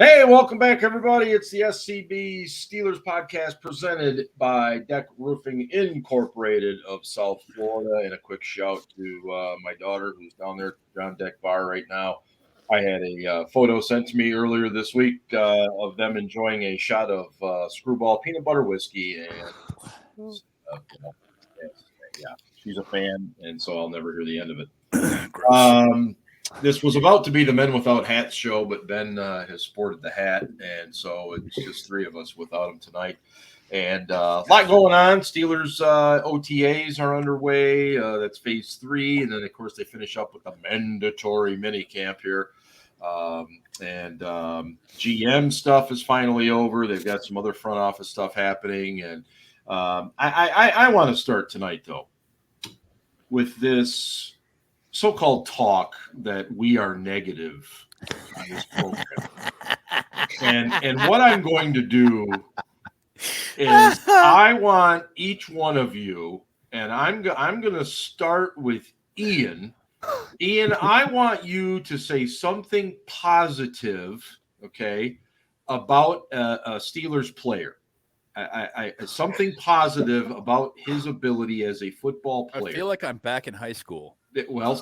Hey, welcome back, everybody. It's the SCB Steelers Podcast presented by Deck Roofing Incorporated of South Florida. And a quick shout to my daughter who's down there at the John Deck Bar right now. I had a photo sent to me earlier this week of them enjoying a shot of Screwball peanut butter whiskey. And yeah, she's a fan, and so I'll never hear the end of it. This was about to be the Men Without Hats show, but Ben has sported the hat, and so it's just three of us without him tonight. And a lot going on. Steelers OTAs are underway. That's phase 3, and then, of course, they finish up with the mandatory mini camp here. GM stuff is finally over. They've got some other front office stuff happening, and I want to start tonight, though, with this so-called talk that we are negative on this program. And what I'm going to do is I want each one of you, and I'm going to start with Ian. Ian, I want you to say something positive, okay, about a Steelers player. Something positive about his ability as a football player. I feel like I'm back in high school. Well,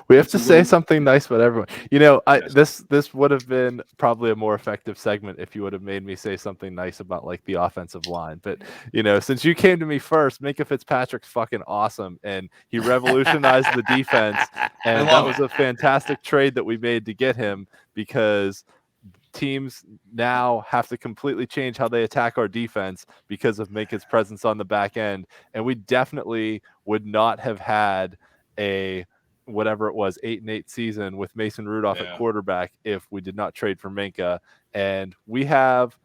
we have to say something nice about everyone. You know, this would have been probably a more effective segment if you would have made me say something nice about like the offensive line. But you know, since you came to me first, Minkah Fitzpatrick's fucking awesome, and he revolutionized the defense, and that was a fantastic trade that we made to get him because teams now have to completely change how they attack our defense because of Minkah's presence on the back end. And we definitely would not have had a whatever it was 8-8 season with Mason Rudolph at quarterback if we did not trade for Minkah. And we have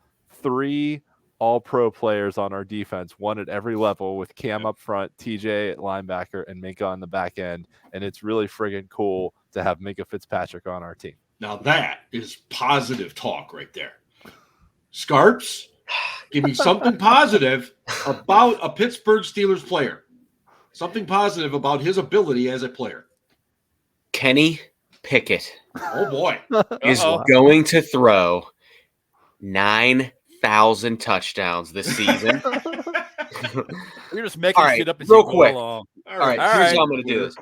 3 all-pro players on our defense, one at every level, with Cam up front, TJ at linebacker, and Minkah on the back end. And it's really friggin' cool to have Minkah Fitzpatrick on our team. Now that is positive talk right there. Scarps, give me something positive about a Pittsburgh Steelers player. Something positive about his ability as a player. Kenny Pickett. Oh, boy. is going to throw 9,000 touchdowns this season. You're just making shit up as real you quick. go along. All right, here's how I'm going to do this.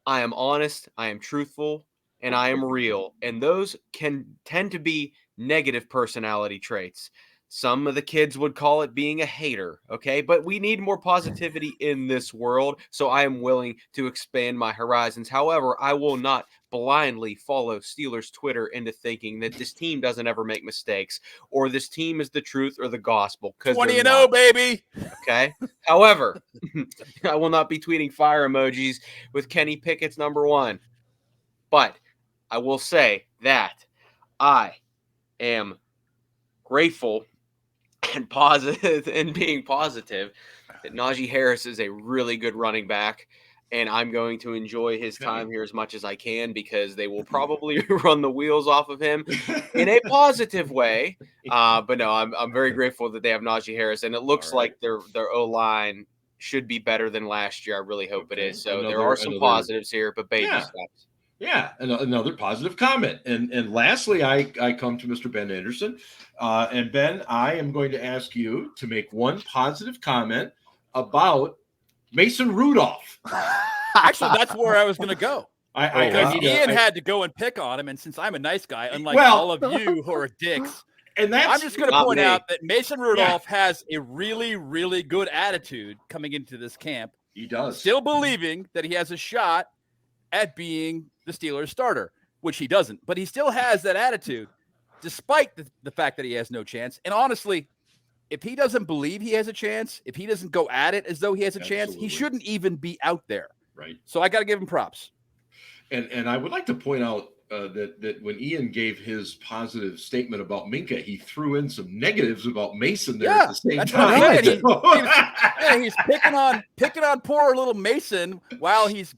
I am honest, I am truthful, and I am real. And those can tend to be negative personality traits. Some of the kids would call it being a hater, okay? But we need more positivity in this world, so I am willing to expand my horizons. However, I will not blindly follow Steelers Twitter into thinking that this team doesn't ever make mistakes or this team is the truth or the gospel. 20-0, baby. Okay? However, I will not be tweeting fire emojis with Kenny Pickett's number 1. But I will say that I am grateful and positive and being positive that Najee Harris is a really good running back, and I'm going to enjoy his time here as much as I can because they will probably run the wheels off of him in a positive way. But no, I'm very grateful that they have Najee Harris, and it looks like their O-line should be better than last year. I really hope it is. So there are some positives here, but baby steps. Yeah, another positive comment. And lastly, I come to Mr. Ben Anderson. And Ben, I am going to ask you to make one positive comment about Mason Rudolph. Actually, that's where I was going to go. Ian had to go and pick on him, and since I'm a nice guy, unlike all of you who are dicks, and I'm just going to point out that Mason Rudolph has a really, really good attitude coming into this camp. He does. Still believing that he has a shot at being the Steelers starter, which he doesn't, but he still has that attitude despite the fact that he has no chance. And honestly, if he doesn't believe he has a chance, if he doesn't go at it as though he has a chance, he shouldn't even be out there. Right. So I got to give him props. And I would like to point out that when Ian gave his positive statement about Minkah, he threw in some negatives about Mason there at the same time. He's picking on poor little Mason while he's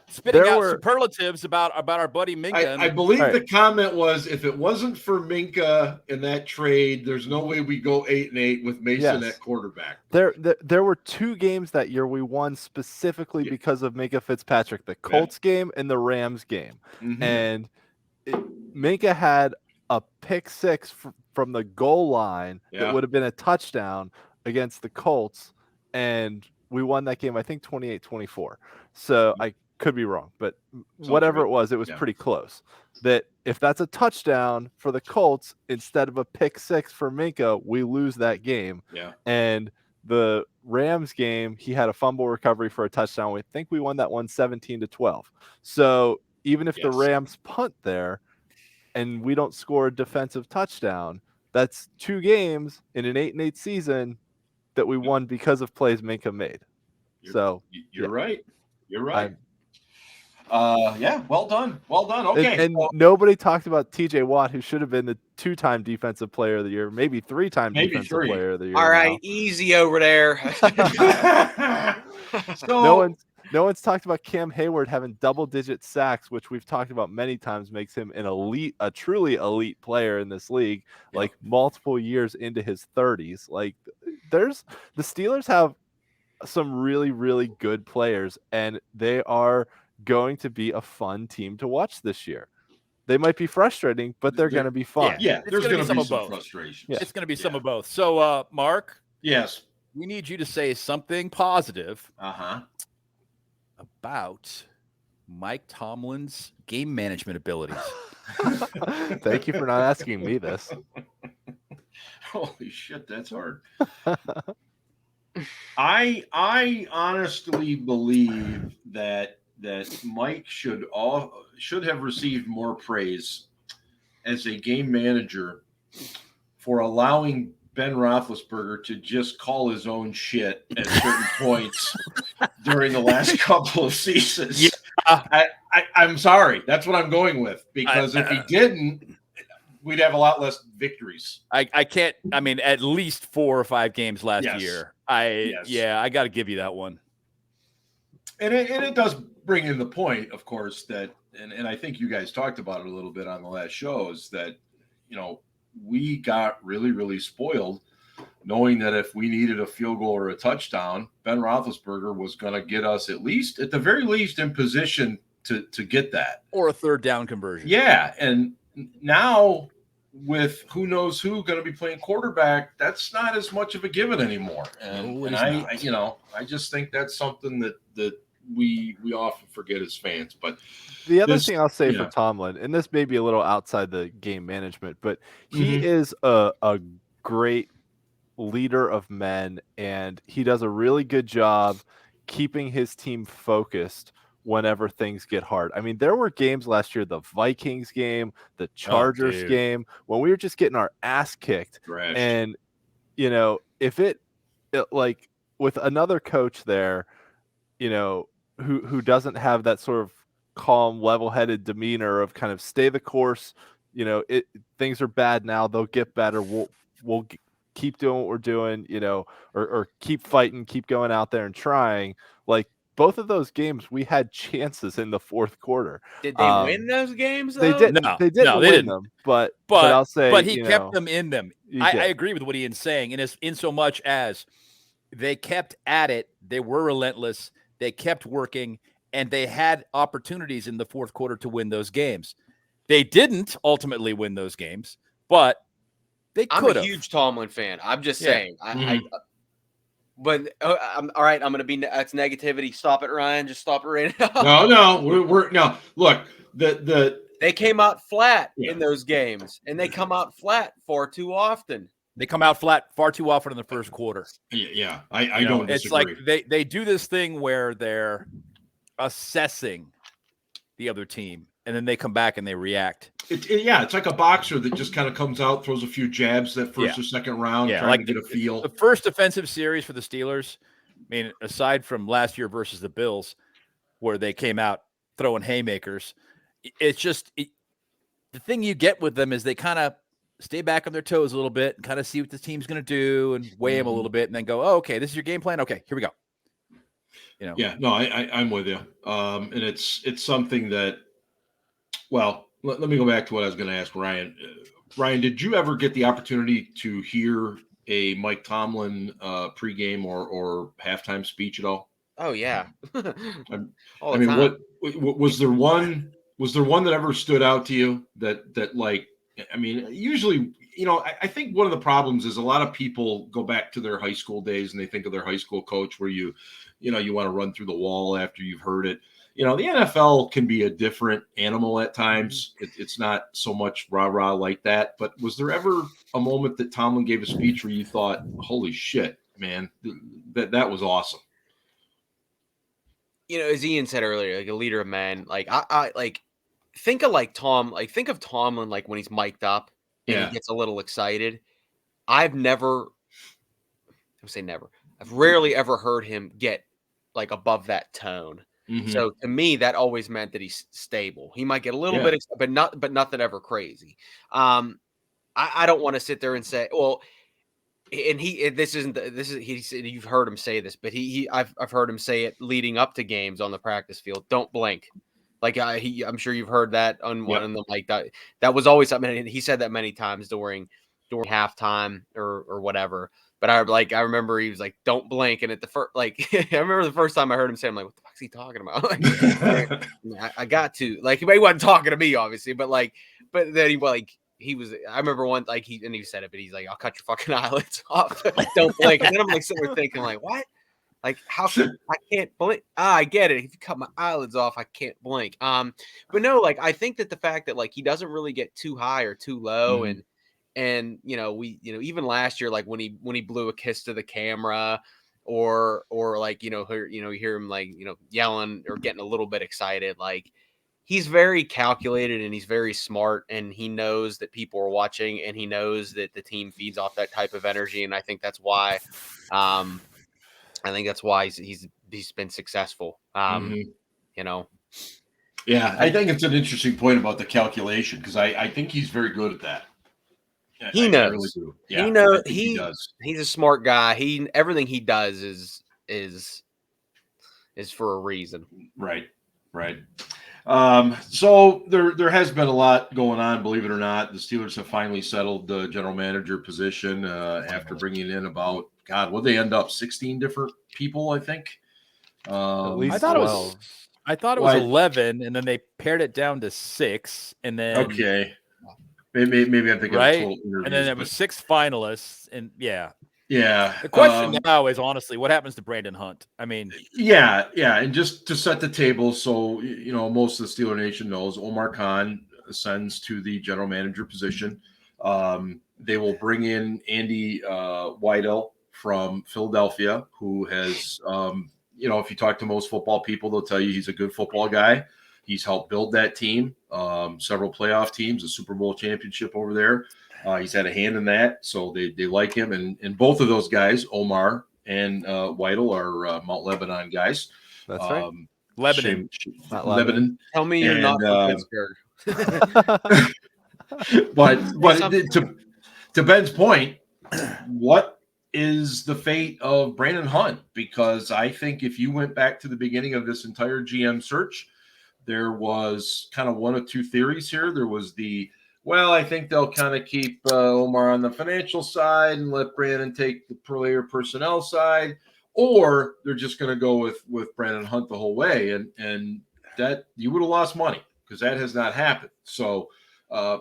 spitting out superlatives about our buddy Minkah. I believe the comment was, if it wasn't for Minkah in that trade, there's no way we go 8-8 with Mason at quarterback. There were 2 games that year we won specifically because of Minkah Fitzpatrick, the Colts game and the Rams game. Mm-hmm. And Minkah had a pick six from the goal line that would have been a touchdown against the Colts, and we won that game, I think 28-24. So I could be wrong, but whatever it was pretty close. That if that's a touchdown for the Colts instead of a pick six for Minka, we lose that game. Yeah. And the Rams game, he had a fumble recovery for a touchdown. I think we won that one 17-12. So even if the Rams punt there and we don't score a defensive touchdown, that's 2 games in an 8-8 season that we won because of plays Minka made. You're right. You're right. Well done. Okay. And nobody talked about TJ Watt, who should have been the 2-time defensive player of the year, maybe 3-time defensive player of the year. All right, easy over there. No one's talked about Cam Hayward having double-digit sacks, which we've talked about many times, makes him a truly elite player in this league, like multiple years into his 30s. Like, the Steelers have some really, really good players, and they are going to be a fun team to watch this year. They might be frustrating, but they're going to be fun. Yeah, there's going to be some frustration. It's going to be some of both. So, Mark. Yes. We need you to say something positive about Mike Tomlin's game management abilities. Thank you for not asking me this. Holy shit, that's hard. I honestly believe that Mike should have received more praise as a game manager for allowing Ben Roethlisberger to just call his own shit at certain points during the last couple of seasons. Yeah. I'm sorry. That's what I'm going with, because if he didn't, we'd have a lot less victories. I can't. I mean, at least 4 or 5 games last year. I got to give you that one. And it does bring in the point, of course, that and I think you guys talked about it a little bit on the last show, is that, we got really, really spoiled knowing that if we needed a field goal or a touchdown, Ben Roethlisberger was going to get us at the very least in position to get that. Or a third down conversion. Yeah. And now with who knows who going to be playing quarterback, that's not as much of a given anymore. And I just think that's something that we often forget as fans. But the other thing I'll say for Tomlin, and this may be a little outside the game management, but he is a great leader of men, and he does a really good job keeping his team focused whenever things get hard. I mean, there were games last year, the Vikings game, the Chargers game, when we were just getting our ass kicked. Right. And, if it like with another coach there, who doesn't have that sort of calm, level-headed demeanor of kind of stay the course, things are bad now, they'll get better. We'll keep doing what we're doing, or keep fighting, keep going out there and trying. Like, both of those games, we had chances in the fourth quarter. Did they win those games, though? They didn't. No, they didn't win them, but I'll say, but he kept them in them. I agree with what Ian's saying, in so much as they kept at it, they were relentless, they kept working, and they had opportunities in the fourth quarter to win those games. They didn't ultimately win those games, but they could have. I'm a huge Tomlin fan. I'm just saying. But I'm all right. I'm going to be that's negativity. Stop it, Ryan. Just stop it right now. No, we're no. Look, they came out flat in those games, and they come out flat far too often. They come out flat far too often in the first quarter. Yeah, I don't disagree. It's like they do this thing where they're assessing the other team, and then they come back and they react. It's like a boxer that just kind of comes out, throws a few jabs that first or second round, trying to get a feel. The first offensive series for the Steelers, I mean, aside from last year versus the Bills, where they came out throwing haymakers, it's just the thing you get with them is they kind of stay back on their toes a little bit and kind of see what the team's going to do and weigh them a little bit and then go, oh, okay, this is your game plan. Okay, here we go. Yeah, no, I'm with you. And it's something that, well, let me go back to what I was going to ask Ryan. Ryan, did you ever get the opportunity to hear a Mike Tomlin pregame or halftime speech at all? Oh yeah. What was there one that ever stood out to you that like I mean, usually, I think one of the problems is a lot of people go back to their high school days and they think of their high school coach where you want to run through the wall after you've heard it. The NFL can be a different animal at times. It's not so much rah-rah like that. But was there ever a moment that Tomlin gave a speech where you thought, holy shit, man, that was awesome? As Ian said earlier, like a leader of men, like I like think of Tomlin like when he's mic'd up and he gets a little excited. I've rarely ever heard him get like above that tone. Mm-hmm. So to me, that always meant that he's stable. He might get a little bit, but nothing ever crazy. I don't want to sit there and say, well, and you've heard him say this, but I've heard him say it leading up to games on the practice field. Don't blink. Like I'm sure you've heard that on the mic. That was always something. And he said that many times during halftime or whatever. But I remember he was like, "Don't blink." And at the first, I remember the first time I heard him say, "I'm like, what the fuck's he talking about?" I got to he wasn't talking to me, obviously, but then he was. I remember one he said it, but he's like, "I'll cut your fucking eyelids off. Don't blink." And then I'm like sitting there thinking, like, what? Like, how can I can't blink? I get it. If you cut my eyelids off, I can't blink. But no, I think that the fact that he doesn't really get too high or too low, mm-hmm. And even last year, when he blew a kiss to the camera, or you hear him yelling or getting a little bit excited, he's very calculated and he's very smart, and he knows that people are watching, and he knows that the team feeds off that type of energy, and I think that's why he's been successful. Mm-hmm. Yeah, I think it's an interesting point about the calculation, because I think he's very good at that. He knows. Really do. Yeah, he knows. He does. He's a smart guy. Everything he does is for a reason. Right. So there has been a lot going on, believe it or not. The Steelers have finally settled the general manager position after bringing in about, what they end up 16 different people, I think. At least I thought 12. I thought it was 11, and then they pared it down to 6, and then okay. Maybe I'm thinking right, of total interviews, and then there was 6 finalists, and yeah. The question now is honestly, what happens to Brandon Hunt? I mean, yeah, and just to set the table, so most of the Steeler Nation knows Omar Khan ascends to the general manager position. They will bring in Andy Weidl from Philadelphia, who has, if you talk to most football people, they'll tell you he's a good football guy. He's helped build that team, several playoff teams, a Super Bowl championship over there. He's had a hand in that, so they like him. And both of those guys, Omar and Weidl, are Mount Lebanon guys. That's right. Lebanon. Tell me you're not from Pittsburgh. but to Ben's point, what is the fate of Brandon Hunt? Because I think if you went back to the beginning of this entire GM search, there was kind of one of two theories here. There was I think they'll kind of keep Omar on the financial side and let Brandon take the player personnel side, or they're just going to go with Brandon Hunt the whole way. And that you would have lost money, because that has not happened. So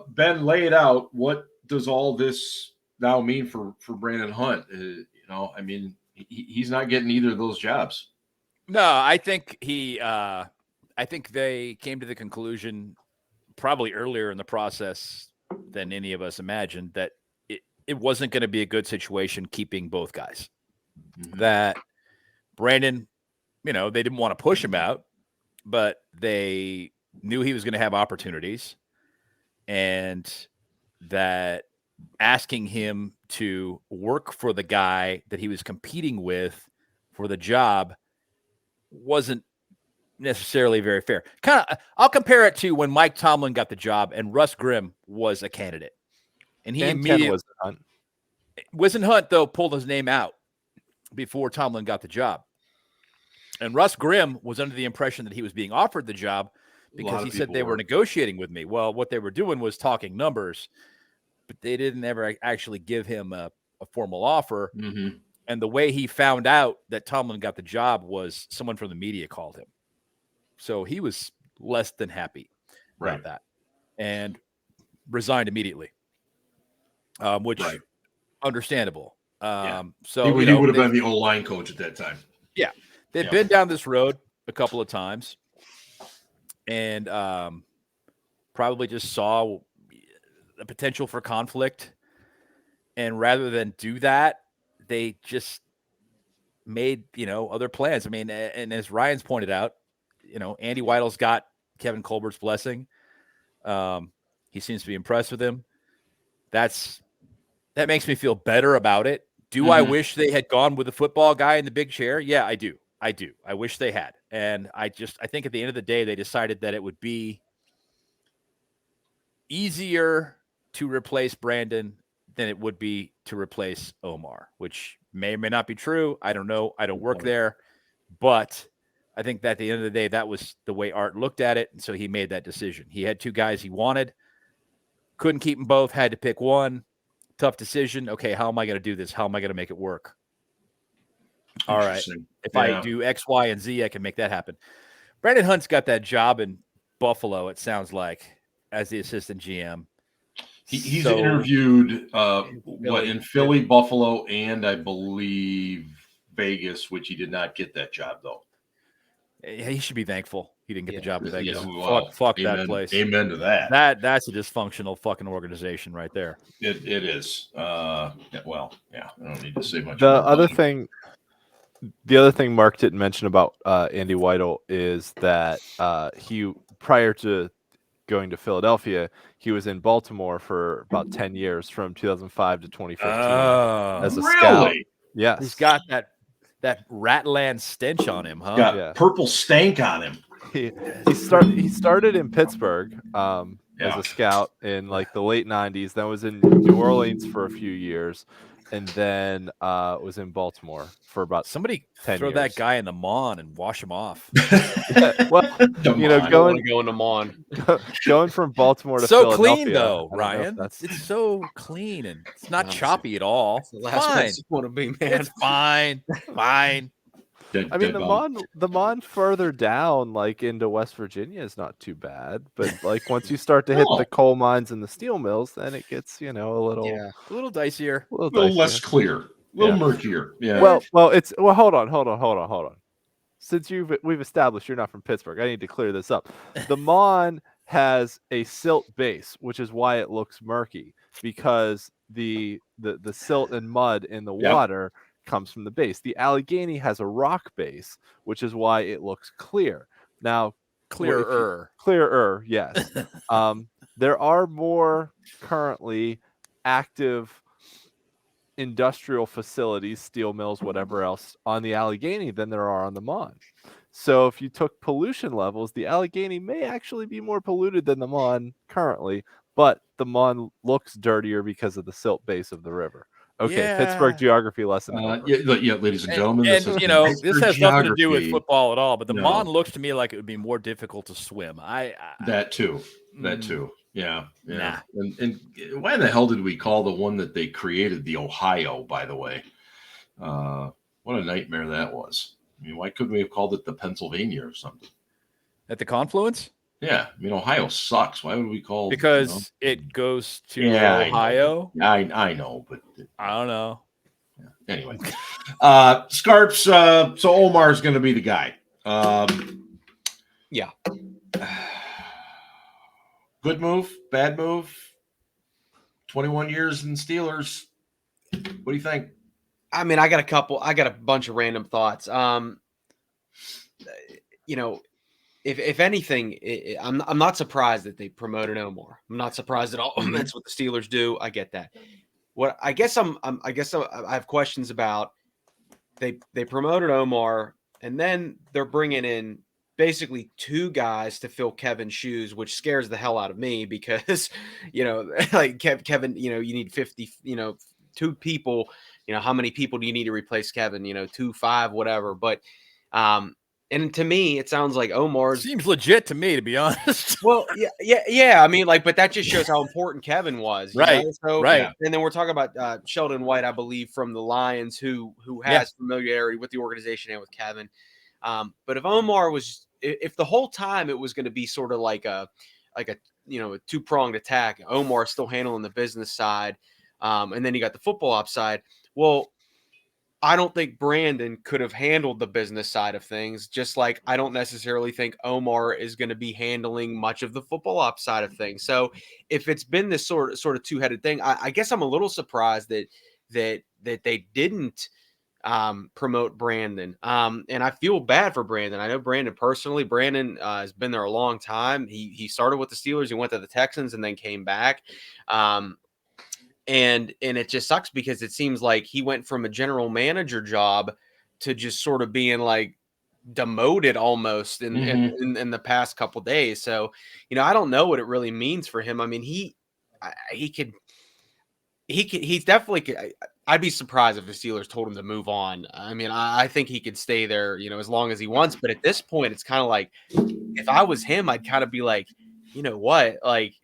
Ben, lay it out. What does all this now mean for Brandon Hunt? I mean, he's not getting either of those jobs. No, I think I think they came to the conclusion probably earlier in the process than any of us imagined that it wasn't going to be a good situation keeping both guys. Mm-hmm. That Brandon, they didn't want to push him out, but they knew he was going to have opportunities, and that asking him to work for the guy that he was competing with for the job wasn't necessarily very fair. I'll compare it to when Mike Tomlin got the job and Russ Grimm was a candidate, and he immediately wasn't Hunt though pulled his name out before Tomlin got the job, and Russ Grimm was under the impression that he was being offered the job because he said they were negotiating with me. Well, what they were doing was talking numbers, but they didn't ever actually give him a formal offer. Mm-hmm. And the way he found out that Tomlin got the job was someone from the media called him. So he was less than happy about that. And resigned immediately, which Right. understandable. Yeah. So he would have been the O-line coach at that time. Yeah, they've been down this road a couple of times, and probably just saw the potential for conflict. And rather than do that, they just made, other plans. I mean, and as Ryan's pointed out, Andy Weidl's got Kevin Colbert's blessing. He seems to be impressed with him. That makes me feel better about it. Do I wish they had gone with the football guy in the big chair? Yeah, I do. I wish they had. And I think at the end of the day, they decided that it would be easier to replace Brandon than it would be to replace Omar, which may or may not be true. I don't know. I don't work there. But I think that at the end of the day, that was the way Art looked at it. And so he made that decision. He had two guys he wanted. Couldn't keep them both. Had to pick one. Tough decision. Okay, how am I going to do this? How am I going to make it work? All right. If I do X, Y, and Z, I can make that happen. Brandon Hunt's got that job in Buffalo, it sounds like, as the assistant GM. He's interviewed in Philly, Buffalo, and I believe Vegas, which he did not get that job, though. He should be thankful he didn't get the job in Vegas. Well, fuck amen, that place. Amen to that. That's a dysfunctional fucking organization right there. It is. I don't need to say much. The other thing Mark didn't mention about Andy Weidl is that he, prior to going to Philadelphia, he was in Baltimore for about 10 years, from 2005 to 2015 as a scout. Yes, he's got that Ratland stench on him, huh? Got purple stank on him. He started in Pittsburgh as a scout in like the late 90s. Then was in New Orleans for a few years, and then was in Baltimore for about 10 years. That guy in the Mon and wash him off. Well, going from Baltimore to so Philadelphia, clean though, Ryan. It's so clean and it's not choppy at all. That's the last place you want to be, man. It's fine. I mean, the Mon further down, like into West Virginia, is not too bad. But like once you start to hit the coal mines and the steel mills, then it gets a little dicier, a little less clear, a little murkier. Yeah. Well, hold on. Since we've established you're not from Pittsburgh, I need to clear this up. The Mon has a silt base, which is why it looks murky, because the silt and mud in the water comes from the base. The Allegheny has a rock base, which is why it looks clear. Now, clearer, yes. There are more currently active industrial facilities, steel mills, whatever else, on the Allegheny than there are on the Mon. So if you took pollution levels, the Allegheny may actually be more polluted than the Mon currently, but the Mon looks dirtier because of the silt base of the river. Okay, Pittsburgh geography lesson. Ladies and gentlemen. This has nothing to do with football at all, but the Mon looks to me like it would be more difficult to swim. That too. Yeah. Nah. And why the hell did we call the one that they created the Ohio, by the way? What a nightmare that was. I mean, why couldn't we have called it the Pennsylvania or something? At the confluence? Yeah. I mean, Ohio sucks. Why would we call because it goes to Ohio? I know, but I don't know. Yeah. Anyway. Scarps, so Omar's gonna be the guy. Yeah. Good move, bad move. 21 years in Steelers. What do you think? I mean, I got a bunch of random thoughts. If anything, I'm not surprised that they promoted Omar. I'm not surprised at all. That's what the Steelers do. I get that. What I have questions about. They promoted Omar, and then they're bringing in basically two guys to fill Kevin's shoes, which scares the hell out of me because, like Kevin, you need 50, two people, how many people do you need to replace Kevin? 2, 5, whatever. But, and to me, it sounds like Omar seems legit to me, to be honest. Well, yeah. I mean, but that just shows how important Kevin was, right? So, right. And then we're talking about Sheldon White, I believe, from the Lions, who has familiarity with the organization and with Kevin. But if Omar if the whole time it was going to be sort of like a a two-pronged attack. Omar still handling the business side, and then you got the football ops side. Well, I don't think Brandon could have handled the business side of things, just like I don't necessarily think Omar is going to be handling much of the football ops side of things. So if it's been this sort of two-headed thing, I guess I'm a little surprised that they didn't promote Brandon. And I feel bad for Brandon. I know Brandon personally. Brandon has been there a long time. He started with the Steelers. He went to the Texans and then came back. And it just sucks because it seems like he went from a general manager job to just sort of being like demoted almost in the past couple of days. So, I don't know what it really means for him. I mean, he's definitely, I'd be surprised if the Steelers told him to move on. I mean, I think he could stay there, as long as he wants. But at this point, it's kind of like, if I was him, I'd kind of be like, you know what, like,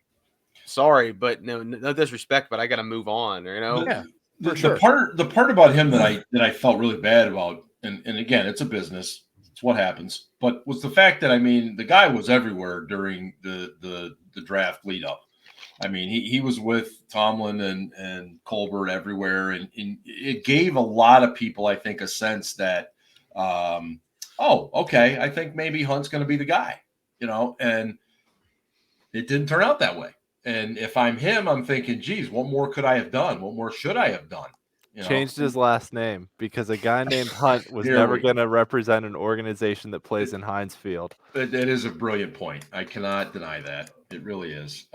sorry, but no disrespect, but I got to move on. Yeah, the part about him that I felt really bad about, and again, it's a business, it's what happens, but was the fact that, I mean, the guy was everywhere during the draft lead up. I mean, he was with Tomlin and Colbert everywhere, and it gave a lot of people, I think, a sense that, okay, I think maybe Hunt's going to be the guy, and it didn't turn out that way. And if I'm him, I'm thinking, geez, what more could I have done? What more should I have done? Changed his last name because a guy named Hunt was never going to represent an organization that plays in Heinz Field. It is a brilliant point. I cannot deny that. It really is.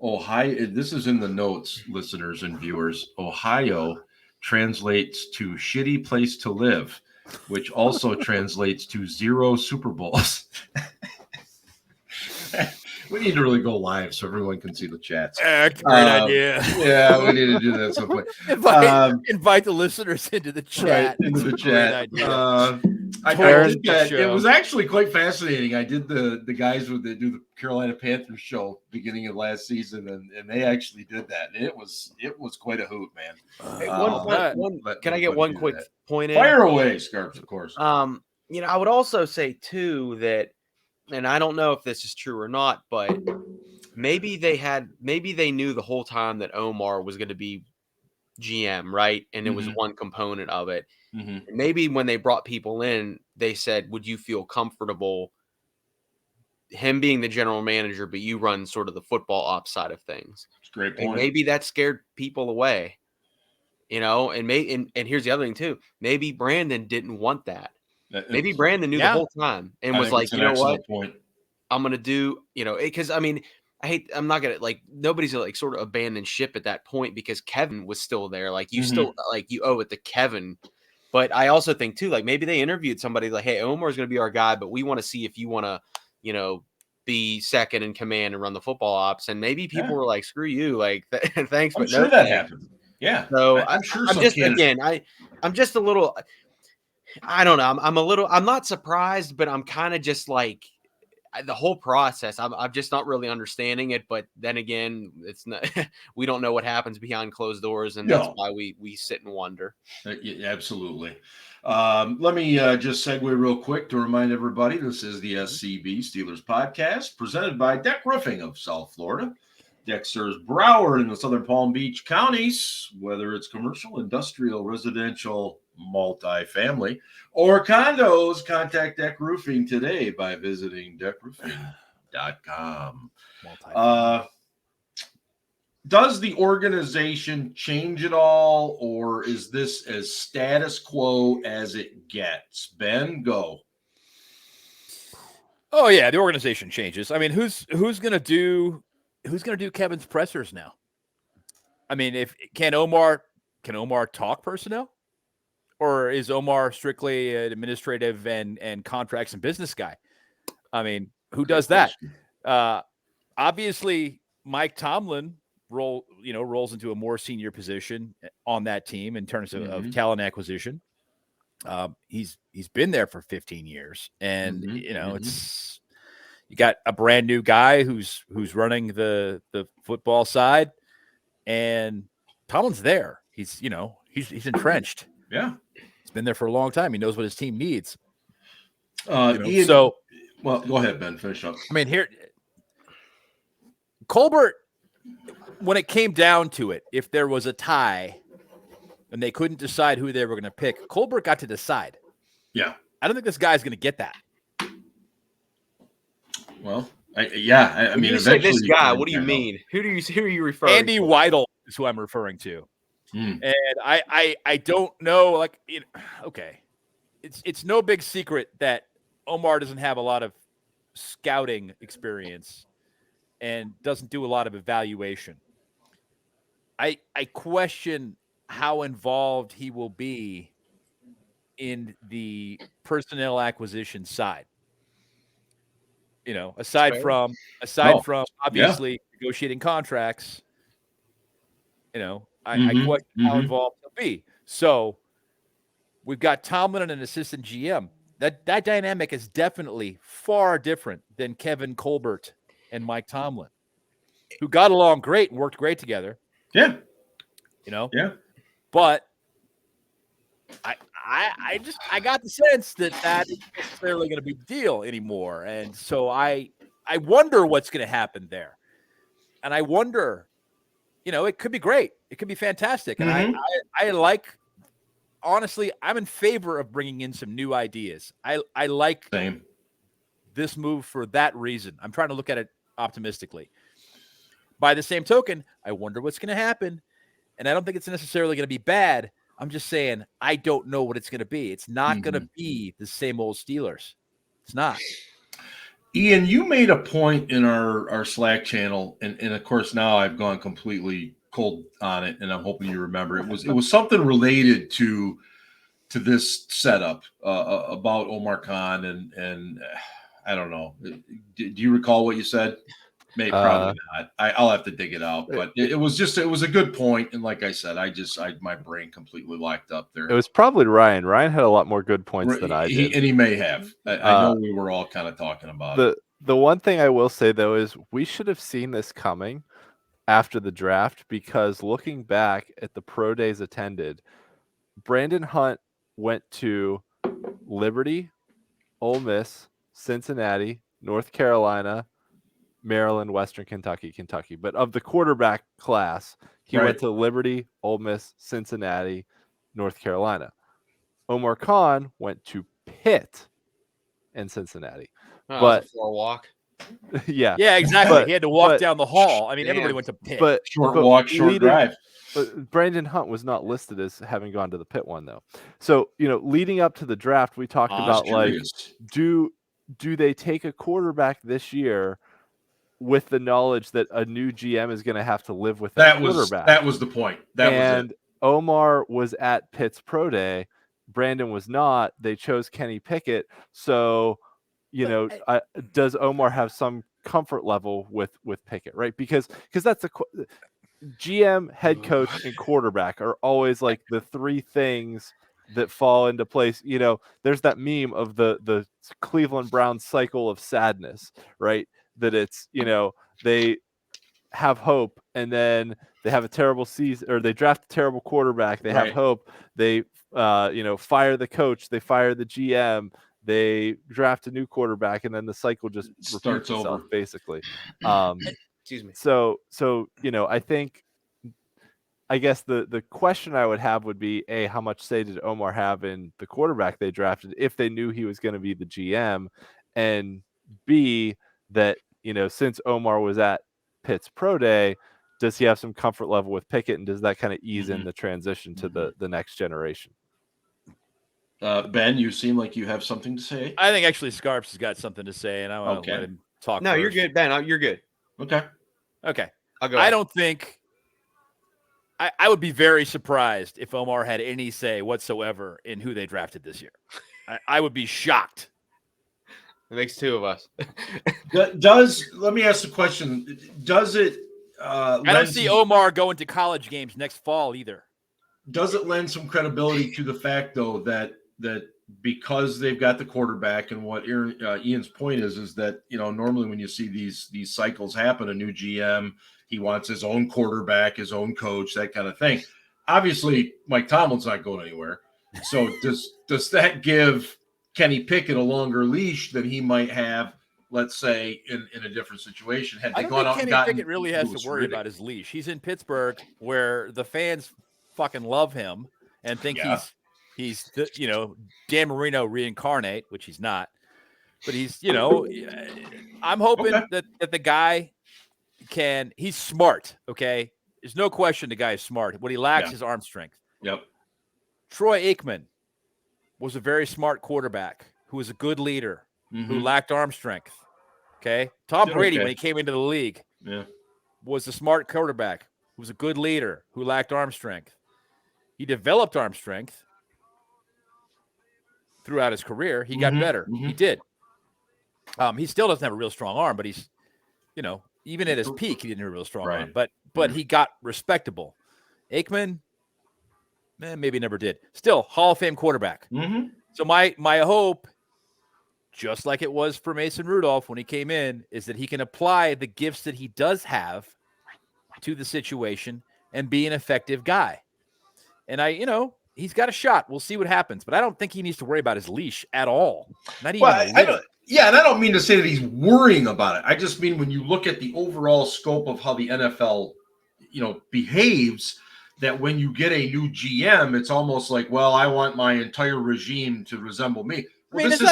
Ohio, this is in the notes, listeners and viewers. Ohio translates to shitty place to live, which also translates to 0 Super Bowls. We need to really go live so everyone can see the chats. Great idea. Yeah, we need to do that at some point. Invite the listeners into the chat. Right, into the chat. I did that. It was actually quite fascinating. I did the guys do the Carolina Panthers show beginning of last season, and they actually did that. And it was quite a hoot, man. Can I get one quick point in? Fire away, Scarps, of course. I would also say too that, and I don't know if this is true or not, but maybe they knew the whole time that Omar was going to be GM, right? And it was one component of it. Mm-hmm. Maybe when they brought people in, they said, would you feel comfortable him being the general manager, but you run sort of the football ops side of things? That's a great point. And maybe that scared people away, and here's the other thing too. Maybe Brandon didn't want that. Maybe Brandon knew the whole time and was like, you know what, I'm going to do, because I mean, I'm not going to, like, nobody's like sort of abandon ship at that point because Kevin was still there. Like, you still, like, you owe it to Kevin. But I also think too, like, maybe they interviewed somebody like, hey, Omar's going to be our guy, but we want to see if you want to, be second in command and run the football ops. And maybe people were like, screw you. Like, thanks. I'm sure that happened. Yeah. So I'm sure I'm just a little, I don't know. I'm not surprised, but I'm kind of just like the whole process. I'm just not really understanding it. But then again, it's not, we don't know what happens behind closed doors. And that's why we sit and wonder. Absolutely. Let me just segue real quick to remind everybody, this is the SCB Steelers Podcast presented by Deck Roofing of South Florida. Deck serves Broward and the Southern Palm Beach counties, whether it's commercial, industrial, residential, multifamily, or condos. Contact Deck Roofing today by visiting deckroofing.com. Does the organization change at all, or is this as status quo as it gets? Ben, go. Oh yeah, the organization changes. I mean, who's going to do Kevin's pressers now? I mean, can Omar talk personnel? Or is Omar strictly an administrative and contracts and business guy? I mean, who does that? Obviously, Mike Tomlin rolls into a more senior position on that team in terms of talent acquisition. He's been there for 15 years, and it's you got a brand new guy who's running the football side, and Tomlin's there. He's entrenched. Yeah. He's been there for a long time. He knows what his team needs. Ian, go ahead, Ben. Finish up. I mean, here, Colbert, when it came down to it, if there was a tie and they couldn't decide who they were going to pick, Colbert got to decide. Yeah. I don't think this guy's going to get that. Well, I mean, when you say this guy, what do you mean? Who are you referring Andy to? Weidl is who I'm referring to. And I don't know, like, okay. It's no big secret that Omar doesn't have a lot of scouting experience and doesn't do a lot of evaluation. I question how involved he will be in the personnel acquisition side. You know, aside from obviously negotiating contracts, you know, I question how involved he'll be. So we've got Tomlin and an assistant GM. That dynamic is definitely far different than Kevin Colbert and Mike Tomlin, who got along great and worked great together. Yeah. You know? Yeah. But I got the sense that isn't necessarily going to be the deal anymore. And so I wonder what's going to happen there. And I wonder, you know, it could be great. It could be fantastic. And I like, honestly, I'm in favor of bringing in some new ideas. I like this move for that reason. I'm trying to look at it optimistically. By the same token, I wonder what's going to happen. And I don't think it's necessarily going to be bad. I'm just saying, I don't know what it's going to be. It's not going to be the same old Steelers. It's not. Ian, you made a point in our Slack channel, and of course now I've gone completely cold on it, and I'm hoping you remember. It was something related to this setup about Omar Khan, and I don't know. Do you recall what you said? Maybe probably not. I'll have to dig it out, but it was a good point, and like I said, my brain completely locked up there. It was probably Ryan. Ryan had a lot more good points than I did, and he may have. I know we were all kind of talking about it. The one thing I will say though is we should have seen this coming after the draft, because looking back at the pro days attended, Brandon Hunt went to Liberty, Ole Miss, Cincinnati, North Carolina, Maryland, Western Kentucky. But of the quarterback class, he went to Liberty, Ole Miss, Cincinnati, North Carolina. Omar Khan went to Pitt and Cincinnati. Oh, but that's a far walk. Yeah, exactly. He had to walk down the hall. I mean, everybody went to Pitt. But short walk, short drive. But Brandon Hunt was not listed as having gone to the Pitt one, though. So, you know, leading up to the draft, we talked about like, do they take a quarterback this year with the knowledge that a new GM is going to have to live with that quarterback? That was the point. Was it. Omar was at Pitt's pro day. Brandon was not. They chose Kenny Pickett. So, you know, does Omar have some comfort level with Pickett, right? Because that's GM, head coach, and quarterback are always like the three things that fall into place. You know, there's that meme of the Cleveland Browns cycle of sadness, right? That it's, you know, they have hope and then they have a terrible season, or they draft a terrible quarterback. They have hope. They, fire the coach. They fire the GM. They draft a new quarterback, and then the cycle just starts itself, over, basically. Excuse me. So, you know, I guess the question I would have would be, A, how much say did Omar have in the quarterback they drafted if they knew he was going to be the GM? And B, that, you know, since Omar was at Pitt's pro day, does he have some comfort level with Pickett, and does that kind of ease in the transition to the next generation? Ben, you seem like you have something to say. I think actually Scarps has got something to say, and I want to let him talk. No, first. You're good, Ben. You're good. Okay. I'll go. I don't think I would be very surprised if Omar had any say whatsoever in who they drafted this year. I would be shocked. It makes two of us. Let me ask the question. Does it I don't see Omar going to college games next fall either. Does it lend some credibility to the fact, though, that because they've got the quarterback, and what Ian's point is that, you know, normally when you see these cycles happen, a new GM, he wants his own quarterback, his own coach, that kind of thing. Obviously, Mike Tomlin's not going anywhere. So does that give Kenny Pickett a longer leash than he might have let's say, in a different situation. Had I they don't gone think out Kenny and gotten Pickett really has Louis to worry Riddick. about his leash. He's in Pittsburgh, where the fans fucking love him and think Yeah. he's the, Dan Marino reincarnate, which he's not. But he's, I'm hoping Okay. that the guy he's smart, okay? There's no question the guy is smart. What he lacks is arm strength. Yep. Troy Aikman was a very smart quarterback who was a good leader, who lacked arm strength, okay? Tom Did Brady, okay. when he came into the league, was a smart quarterback who was a good leader who lacked arm strength. He developed arm strength throughout his career. He got better. He did. He still doesn't have a real strong arm, but he's, even at his peak, he didn't have a real strong arm. But he got respectable. Aikman, maybe never did. Still, Hall of Fame quarterback. So my hope, just like it was for Mason Rudolph when he came in, is that he can apply the gifts that he does have to the situation and be an effective guy. And he's got a shot. We'll see what happens. But I don't think he needs to worry about his leash at all. Not even a little. And I don't mean to say that he's worrying about it. I just mean when you look at the overall scope of how the NFL, behaves, that when you get a new GM, it's almost like, well, I want my entire regime to resemble me. Well, that's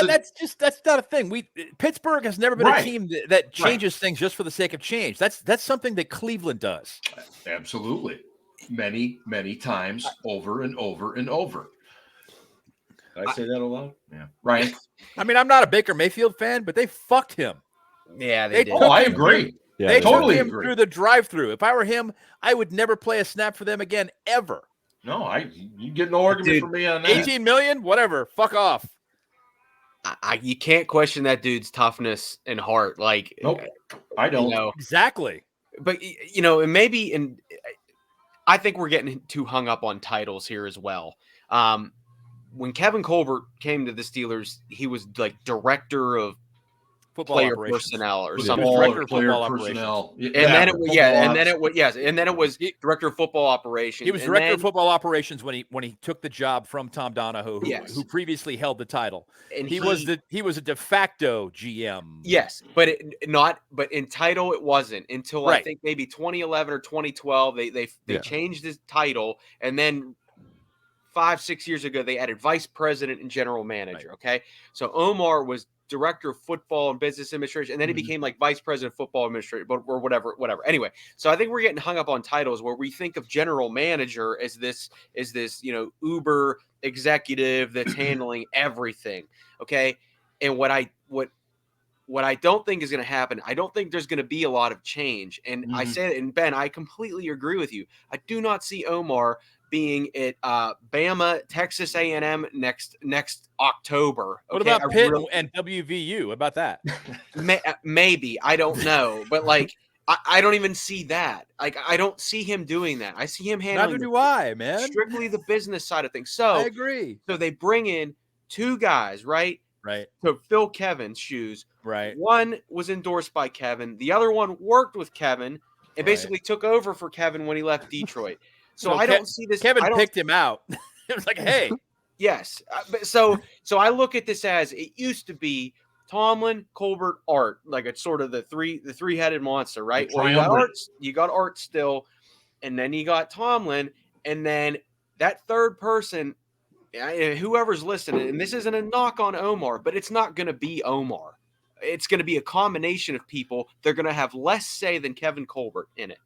not a thing. Pittsburgh has never been a team that changes things just for the sake of change. That's something that Cleveland does. Absolutely. Many, many times, over and over and over. Did I say that aloud? Yeah. Ryan? I mean, I'm not a Baker Mayfield fan, but they fucked him. Yeah, they did. Oh, I agree. Yeah, They totally took him agree. through the drive-through. If I were him, I would never play a snap for them again, ever. No, you get no argument from me on that. 18 million, whatever. Fuck off. You can't question that dude's toughness and heart. Like, Nope, I don't. Exactly. But and maybe, and I think we're getting too hung up on titles here as well. When Kevin Colbert came to the Steelers, he was like director of player personnel or something. Director of player football personnel. And then it was director of football operations. He was director of football operations when he took the job from Tom Donahoe, who previously held the title. And he was a de facto GM. Yes, but in title it wasn't until I think maybe 2011 or 2012 they changed his title, and then 5-6 years ago they added vice president and general manager. Okay, so Omar was director of football and business administration, and then he became like vice president of football administration, or whatever. Anyway, so I think we're getting hung up on titles where we think of general manager as this uber executive that's handling everything. Okay, and what I don't think is going to happen, I don't think there's going to be a lot of change. And I say that, and Ben, I completely agree with you. I do not see Omar being at Bama, Texas A&M next October. What about Pitt and WVU? About that? Maybe. I don't know. But like, I don't even see that. Like, I don't see him doing that. I see him handling Neither do I, man. Strictly the business side of things. So I agree. So they bring in two guys, right? Right. To fill Kevin's shoes. Right. One was endorsed by Kevin. The other one worked with Kevin and basically took over for Kevin when he left Detroit. So I don't see this. Kevin picked him out. It was like, hey. Yes. So I look at this as it used to be Tomlin, Colbert, Art, like it's sort of the three-headed monster, right? Well, you got Art still, and then you got Tomlin, and then that third person, whoever's listening, and this isn't a knock on Omar, but it's not going to be Omar. It's going to be a combination of people. They're going to have less say than Kevin Colbert in it.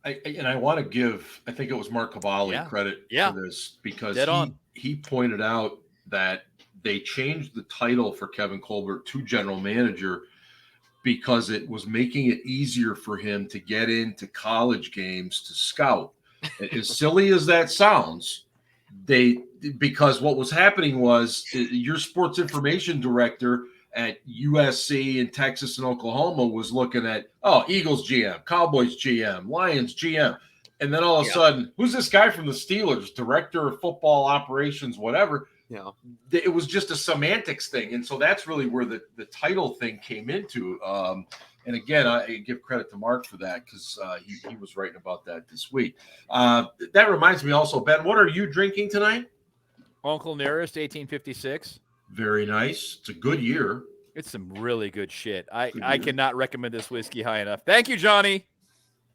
I want to give, I think it was Mark Cavalli credit for this, because he pointed out that they changed the title for Kevin Colbert to general manager because it was making it easier for him to get into college games to scout. As silly as that sounds, because what was happening was your sports information director at USC and Texas and Oklahoma was looking at, Eagles GM, Cowboys GM, Lions GM. And then all of a sudden, who's this guy from the Steelers, director of football operations, whatever? Yeah. It was just a semantics thing. And so that's really where the title thing came into. And again, I give credit to Mark for that, because he was writing about that this week. That reminds me also, Ben, what are you drinking tonight? Uncle Nearest, 1856. Very nice. It's a good year. It's some really good shit. I cannot recommend this whiskey high enough. Thank you, Johnny.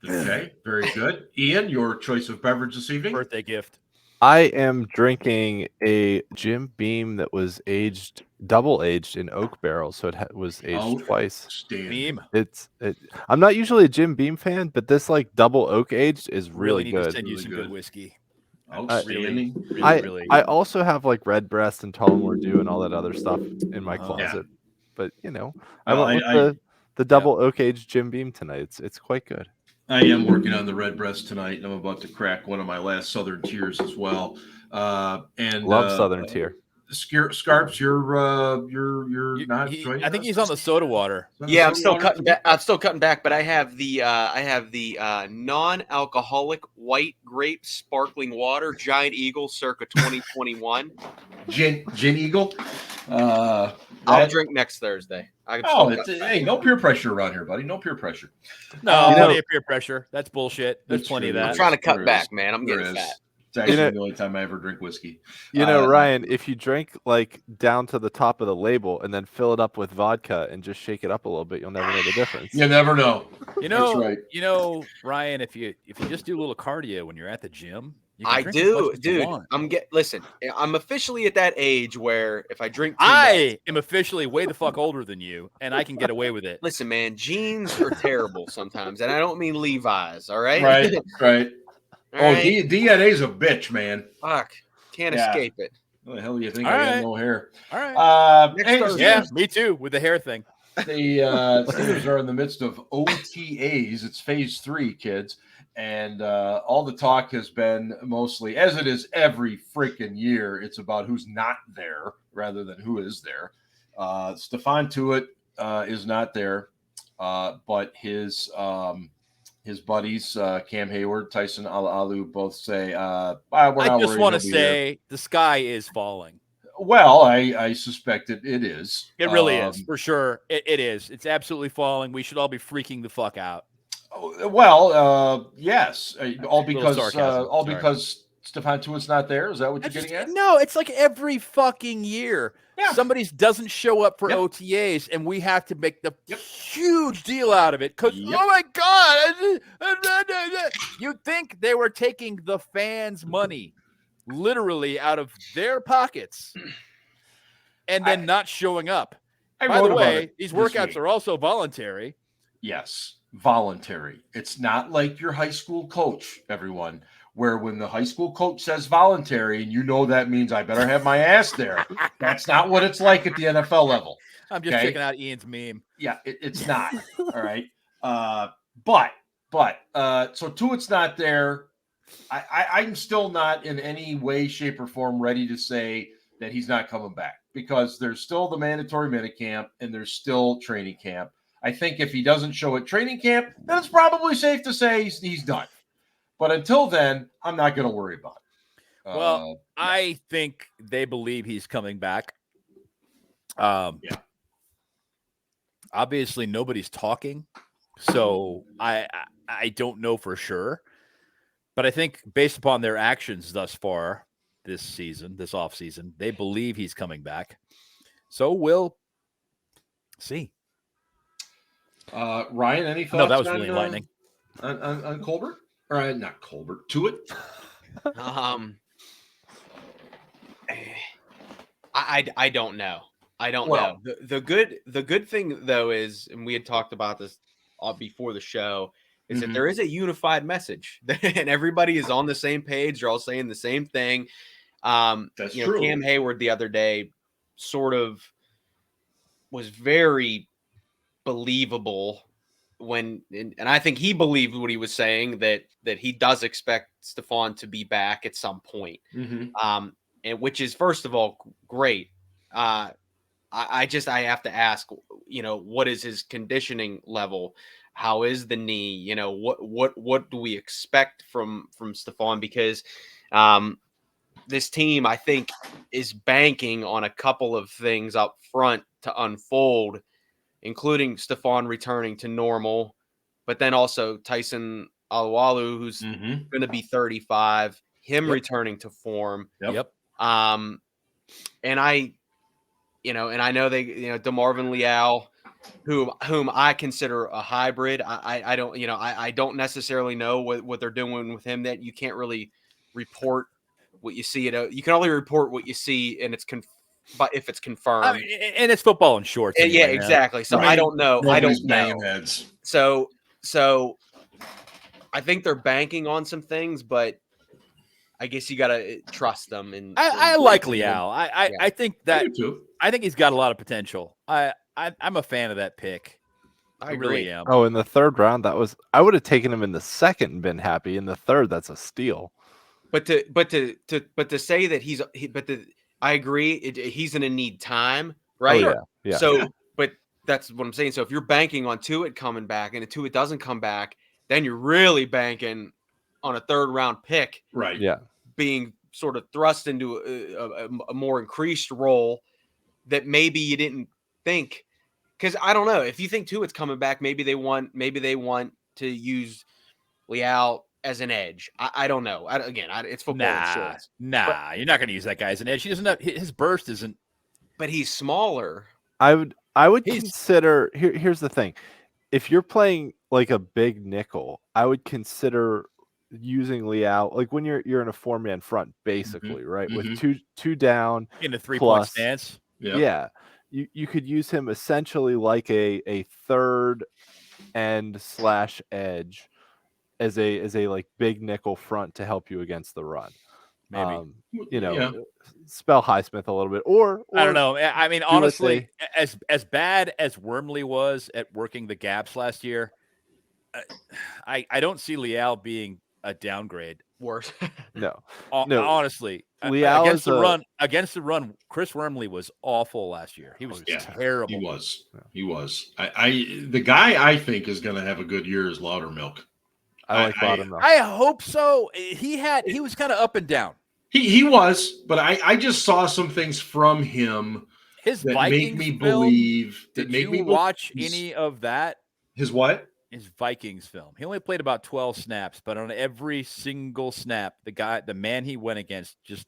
Okay, very good. Ian, your choice of beverage this evening? Birthday gift. I am drinking a Jim Beam that was double aged in oak barrels, so it was aged twice. Beam. I'm not usually a Jim Beam fan, but this like double oak aged is really need good. to send you some good whiskey. Outstanding. Really. I also have like Redbreast and Tullamore Dew and all that other stuff in my closet, but I went with the double oak aged Jim Beam tonight. It's quite good. I am working on the Redbreast tonight, and I'm about to crack one of my last Southern Tiers as well. And love Southern Tier. Scarps, you're not joining I think us? he's on the soda water. Yeah, I'm still cutting back. I'm still cutting back, but I have the non-alcoholic white grape sparkling water Giant Eagle circa 2021. Gin Eagle. I'll drink next Thursday. Hey, no peer pressure around here, buddy. No peer pressure. No, plenty of peer pressure. That's bullshit. There's plenty of that. I'm trying to cut back, man. I'm getting fat. It's actually the only time I ever drink whiskey. Ryan, if you drink like down to the top of the label and then fill it up with vodka and just shake it up a little bit, you'll never know the difference. You never know. That's right. Ryan, if you just do a little cardio when you're at the gym. I do, dude. Listen, I'm officially at that age where if I drink I am officially way the fuck older than you, and I can get away with it. Listen, man, jeans are terrible sometimes, and I don't mean Levi's, all right? Right. Right? DNA's a bitch, man. Fuck. Can't escape it. What the hell do you think? I got no hair. All right. Next me too, with the hair thing. The Steelers are in the midst of OTAs. It's phase 3, kids. And all the talk has been mostly, as it is every freaking year, it's about who's not there rather than who is there. Stephon Tuitt is not there, but his buddies, Cam Hayward, Tyson Alu, both say, I just want to say the sky is falling. Well, I suspect it is. It really is, for sure. It is. It's absolutely falling. We should all be freaking the fuck out. Well, yes, all because Stephon Tuitt's not there. Is that what you're getting at? No, it's like every fucking year. Yeah. Somebody doesn't show up for OTAs, and we have to make the huge deal out of it. Because, oh my God, you'd think they were taking the fans' money literally out of their pockets and then not showing up. By the way, these workouts are also voluntary. Yes, voluntary. It's not like your high school coach, everyone, where when the high school coach says voluntary, and that means I better have my ass there. That's not what it's like at the NFL level. I'm just checking out Ian's meme. Yeah, it's not. All right. But so Tuitt's not there. I'm still not in any way, shape, or form ready to say that he's not coming back because there's still the mandatory minicamp and there's still training camp. I think if he doesn't show at training camp, then it's probably safe to say he's done. But until then, I'm not going to worry about it. Well, I think they believe he's coming back. Obviously, nobody's talking, so I don't know for sure. But I think based upon their actions thus far this offseason, they believe he's coming back. So we'll see. Ryan, any thoughts? No, that was really enlightening. On Colbert? Or not Colbert, Tuitt? I don't know. I don't know. The good thing though is, and we had talked about this before the show, is that there is a unified message and everybody is on the same page. They're all saying the same thing. That's true. Cam Hayward the other day sort of was very believable and I think he believed what he was saying, that he does expect Stephon to be back at some point. And which is, first of all, great. I have to ask, what is his conditioning level? How is the knee? What do we expect from Stephon? Because this team, I think, is banking on a couple of things up front to unfold, including Stephon returning to normal, but then also Tyson Alualu, who's going to be 35, returning to form. Yep. And and I know DeMarvin Leal, whom I consider a hybrid. I don't, I don't necessarily know what they're doing with him. That you can't really report what you see. You can only report what you see, and but if it's confirmed, and it's football and shorts. And, anyway, exactly. So right. I don't know. Nobody's banging heads. So I think they're banking on some things, but I guess you got to trust them. And I like Leal. I think that I think he's got a lot of potential. I'm a fan of that pick. I really am. Oh, in the third round, I would have taken him in the second and been happy. In the third, that's a steal. But to say that I agree. He's going to need time, right? Oh, yeah. So, but that's what I'm saying. So if you're banking on Tuitt coming back, and if Tuitt doesn't come back, then you're really banking on a third round pick, right? Yeah, being sort of thrust into a more increased role that maybe you didn't think. Because I don't know, if you think Tuitt's coming back, maybe they want to use Leal as an edge. I don't know. It's football and shorts. But you're not going to use that guy as an edge. He doesn't have, his burst isn't. But he's smaller. I would consider. Here's the thing: if you're playing like a big nickel, I would consider using Leal like when you're in a 4-man front, basically, right? With two down in a 3-point stance. Yeah. You could use him essentially like a third end / edge as a like big nickel front to help you against the run. Maybe spell Highsmith a little bit, or I don't know. I mean, honestly, as bad as Wormley was at working the gaps last year, I don't see Leal being a downgrade. Worse. No. Honestly, Leal against the run, Chris Wormley was awful last year. He was terrible. He was. The guy I think is going to have a good year is Loudermilk. I like Loudermilk. I hope so. He was kind of up and down. He was, but I just saw some things from him that make me believe. Did you watch any of that? His what? His Vikings film. He only played about 12 snaps, but on every single snap, the man he went against just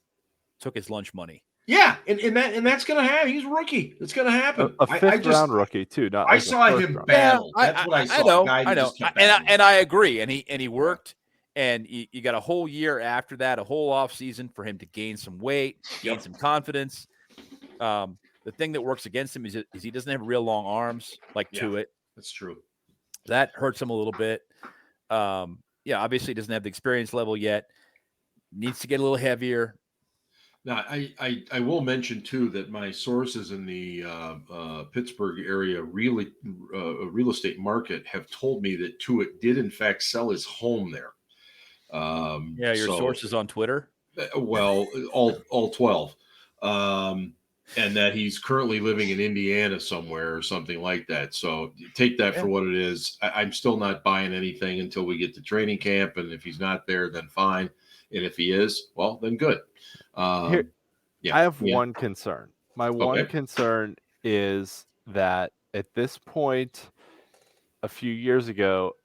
took his lunch money. Yeah, and that's going to happen. He's a rookie. It's going to happen. A fifth-round rookie too. Not I saw him battle. That's what I saw. I know. And I agree. And he worked. And you got a whole year after that, a whole off season for him to gain some weight, gain some confidence. The thing that works against him is he doesn't have real long arms like Tuitt. That's true. That hurts him a little bit. Obviously he doesn't have the experience level yet. Needs to get a little heavier. Now, I will mention too that my sources in the Pittsburgh area real estate market have told me that Tuitt did in fact sell his home there. Your sources on Twitter. Well, all 12, and that he's currently living in Indiana somewhere or something like that. So take that for what it is. I'm still not buying anything until we get to training camp, and if he's not there, then fine, and if he is, well, then good. I have one concern. My one concern is that at this point, a few years ago,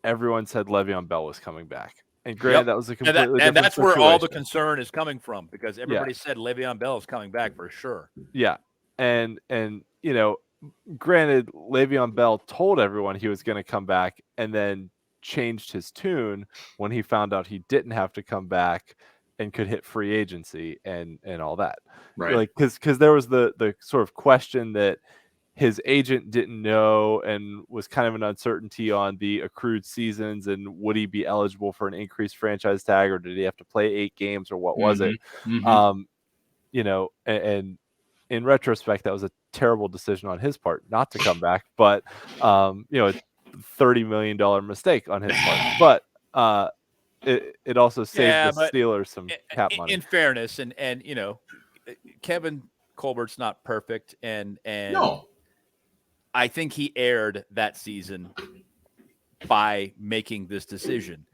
everyone said Le'Veon Bell was coming back. And granted, that was a completely different and that's situation. where all the concern is coming from, because everybody said Le'Veon Bell is coming back for sure. Yeah. And granted, Le'Veon Bell told everyone he was going to come back and then changed his tune when he found out he didn't have to come back and could hit free agency and all that. Right. Like, because there was the sort of question that his agent didn't know and was kind of an uncertainty on the accrued seasons and would he be eligible for an increased franchise tag, or did he have to play 8 games, or what was it? And in retrospect, that was a terrible decision on his part not to come back, but a $30 million mistake on his part. But it also saved the Steelers some cap money. In fairness, and Kevin Colbert's not perfect, and no. I think he erred that season by making this decision.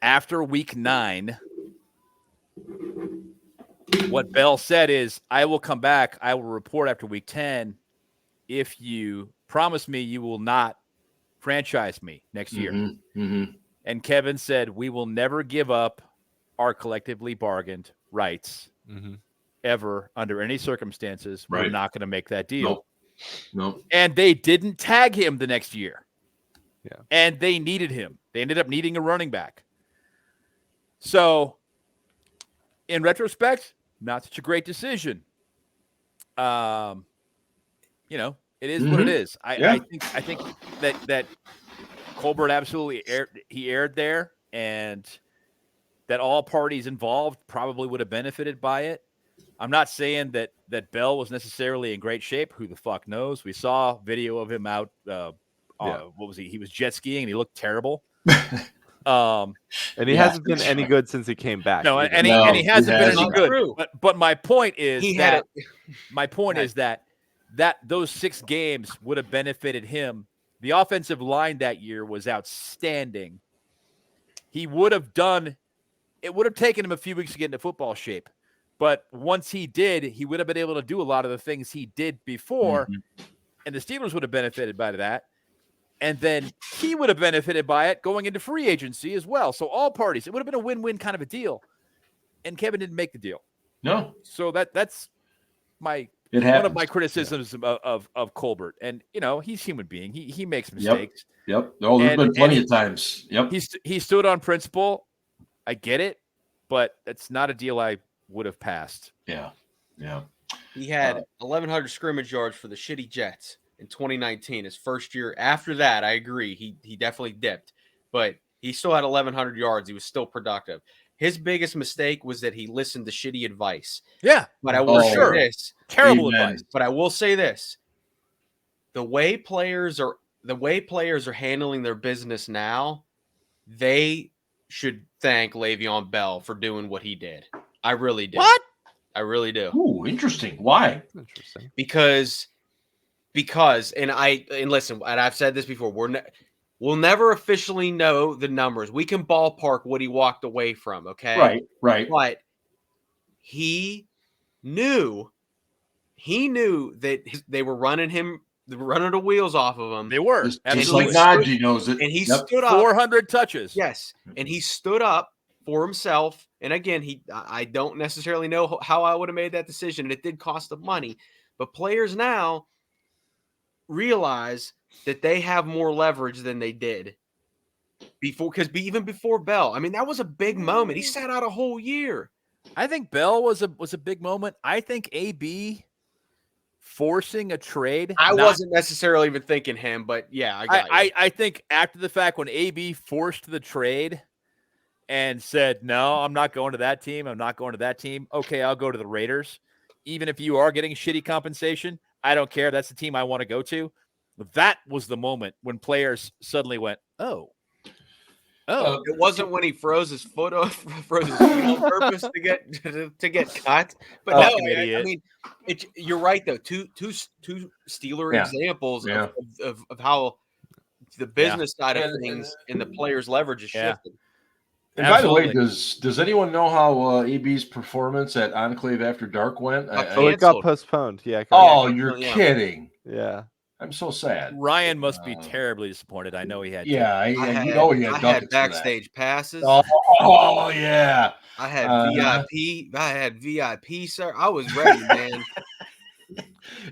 After week 9, what Bell said is, I will come back. I will report after week 10 if you promise me you will not franchise me next year. And Kevin said, we will never give up our collectively bargained rights ever, under any circumstances, were Right. not going to make that deal. Nope. And they didn't tag him the next year. Yeah. And they needed him. They ended up needing a running back. So, in retrospect, not such a great decision. You know, it is what it is. I think that Colbert absolutely erred there, and that all parties involved probably would have benefited by it. I'm not saying that Bell was necessarily in great shape. Who the fuck knows? We saw video of him out. What was he? He was jet skiing and he looked terrible. And he hasn't been any good since he came back. No, and he hasn't been any good. True. But my point is My point is that those 6 games would have benefited him. The offensive line that year was outstanding. He would have done. It would have taken him a few weeks to get into football shape. But once he did, he would have been able to do a lot of the things he did before, and the Steelers would have benefited by that. And then he would have benefited by it going into free agency as well. So all parties, it would have been a win-win kind of a deal. And Kevin didn't make the deal. No. So that's one of my criticisms of Colbert. And, you know, he's a human being. He makes mistakes. Yep. No, there's been plenty of times. Yep. He stood on principle. I get it, but that's not a deal I would have passed. Yeah. He had 1,100 scrimmage yards for the shitty Jets in 2019, his first year. After that, I agree, he definitely dipped, but he still had 1,100 yards. He was still productive. His biggest mistake was that he listened to shitty advice. Yeah, but I will say this: terrible advice. But I will say this: the way players are handling their business now, they should thank Le'Veon Bell for doing what he did. I really do. What? I really do. Ooh, interesting. Why? Interesting. Because and listen, and I've said this before, we'll never officially know the numbers. We can ballpark what he walked away from, okay? Right. But he knew that they were running the wheels off of him. They were. Just like Najee knows it. And he stood up. 400 touches. Yes. And he stood up for himself. And again, I don't necessarily know how I would have made that decision. And it did cost them money. But players now realize that they have more leverage than they did before. Because even before Bell, I mean, that was a big moment. He sat out a whole year. I think Bell was a big moment. I think AB forcing a trade. I wasn't necessarily even thinking him, but yeah, I think after the fact, when AB forced the trade and said, no, I'm not going to that team. I'm not going to that team. Okay, I'll go to the Raiders. Even if you are getting shitty compensation, I don't care. That's the team I want to go to. That was the moment when players suddenly went, oh. It wasn't when he froze his feet on purpose to get cut. But no, I mean, you're right though. Two Steeler examples of how the business side of things and the players' leverage is shifted. And by the way, does anyone know how AB's performance at Enclave After Dark went? It got postponed. Yeah. You're kidding. Yeah. I'm so sad. Ryan must be terribly disappointed. I know he had. He had backstage passes. Oh yeah. I had VIP. I had VIP, sir. I was ready, man.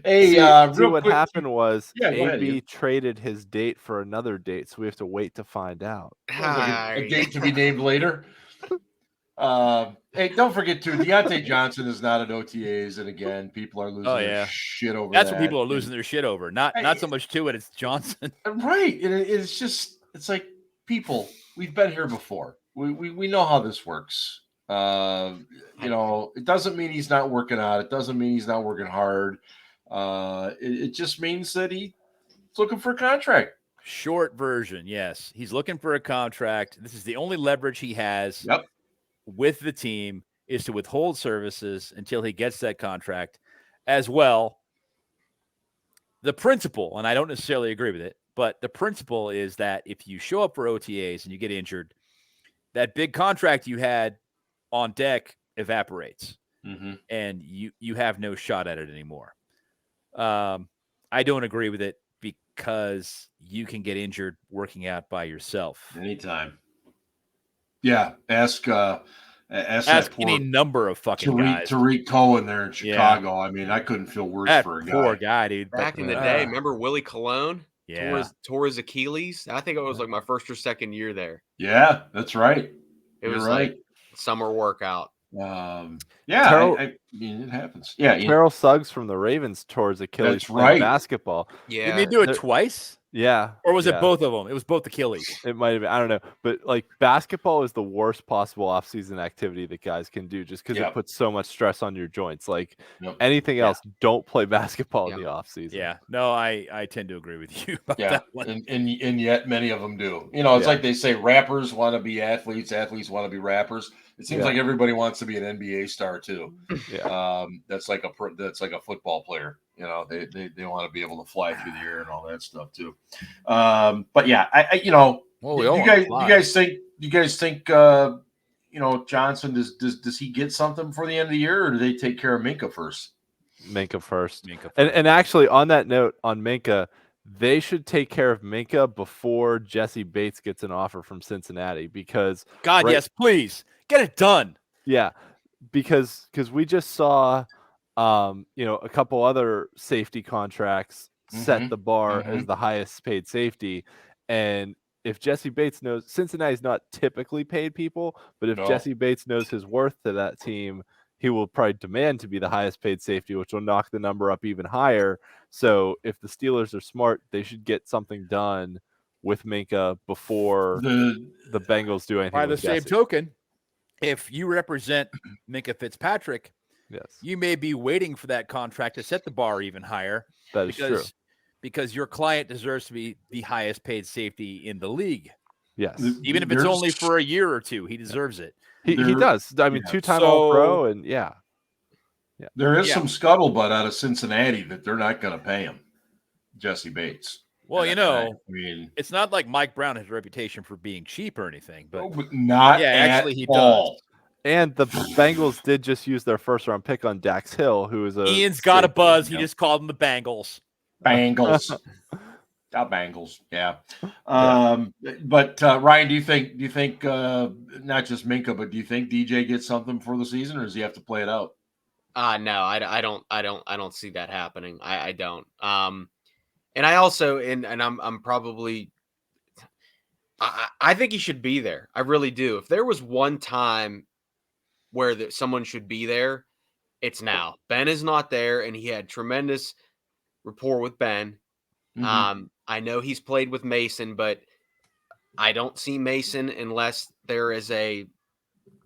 Hey, what happened was AB ahead, traded his date for another date, so we have to wait to find out. A date to be named later. Hey, don't forget too, Diontae Johnson is not at OTAs, and again, people are losing their shit over That's that. what people are losing their shit over. Not so much Tuitt, it's Johnson. Right. It's like, people, we've been here before. We know how this works. It doesn't mean he's not working out. It doesn't mean he's not working hard. It just means that he's looking for a contract. Short version, yes. He's looking for a contract. This is the only leverage he has with the team, is to withhold services until he gets that contract as well. The principle, and I don't necessarily agree with it, but the principle is that if you show up for OTAs and you get injured, that big contract you had on deck evaporates, and you have no shot at it anymore. I don't agree with it because you can get injured working out by yourself anytime. Yeah, ask Ask any number of fucking guys. Tariq Cohen there in Chicago. I mean, I couldn't feel worse That for a guy. poor guy, dude. Back in the day, remember Willie Colon? Yeah. Tore his Achilles. I think it was like my first or second year there. Yeah, that's right. It was like summer workout. I mean, it happens. Yeah, Terrell Suggs from the Ravens tore his Achilles That's right. basketball. Yeah. Did they do it twice? Yeah. Or was it both of them? It was both Achilles. It might have been. I don't know. But like basketball is the worst possible off-season activity that guys can do just because it puts so much stress on your joints. Like anything else, don't play basketball in the off-season. Yeah. No, I tend to agree with you about that one. And yet many of them do. You know, it's like they say rappers want to be athletes, athletes want to be rappers. It seems like everybody wants to be an NBA star too. Yeah. That's like a football player. You know, they want to be able to fly through the air and all that stuff too. But yeah, do you guys think Johnson does he get something for the end of the year, or do they take care of Minka first? Minka first. And actually, on that note, on Minka, they should take care of Minka before Jesse Bates gets an offer from Cincinnati because yes, please get it done. Yeah, because we just saw a couple other safety contracts set the bar as the highest paid safety. And if Jesse Bates knows, Cincinnati's not typically paid people, but if Jesse Bates knows his worth to that team, he will probably demand to be the highest paid safety, which will knock the number up even higher. So if the Steelers are smart, they should get something done with Minka before the Bengals do anything. By the same token, if you represent Minka Fitzpatrick, you may be waiting for that contract to set the bar even higher. That is true. Because your client deserves to be the highest paid safety in the league. Yes. Even if it's only for a year or two, he deserves it. He does. I mean, 2-time All-Pro, and there is some scuttlebutt out of Cincinnati that they're not going to pay him, Jesse Bates. Well, it's not like Mike Brown has a reputation for being cheap or anything, but actually he all. does. And the Bengals did just use their first-round pick on Dax Hill, who is Ian's got a buzz. He just called them the Bengals. Bengals. Bengals. Yeah. But Ryan, do you think not just Minka, but do you think DJ gets something for the season, or does he have to play it out? No, I don't see that happening. I don't. And I also, and I'm probably, I think he should be there. I really do. If there was one time where someone should be there, it's now. Ben is not there, and he had tremendous rapport with Ben. I know he's played with Mason, but I don't see Mason unless there is an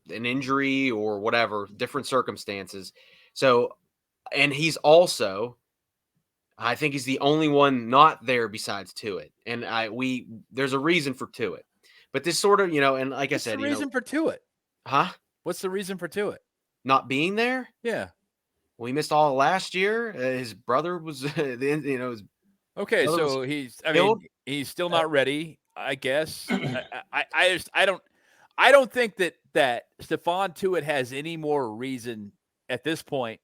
injury or whatever, different circumstances. So, and he's also, I think he's the only one not there besides Tuitt. And there's a reason for Tuitt. But this sort of, and like I said, what's the reason for Tuitt? Huh? What's the reason for Tuitt? Not being there? Yeah. We missed all last year. His brother was, okay. So he's still not ready, I guess. I don't think that Stephon Tuitt has any more reason at this point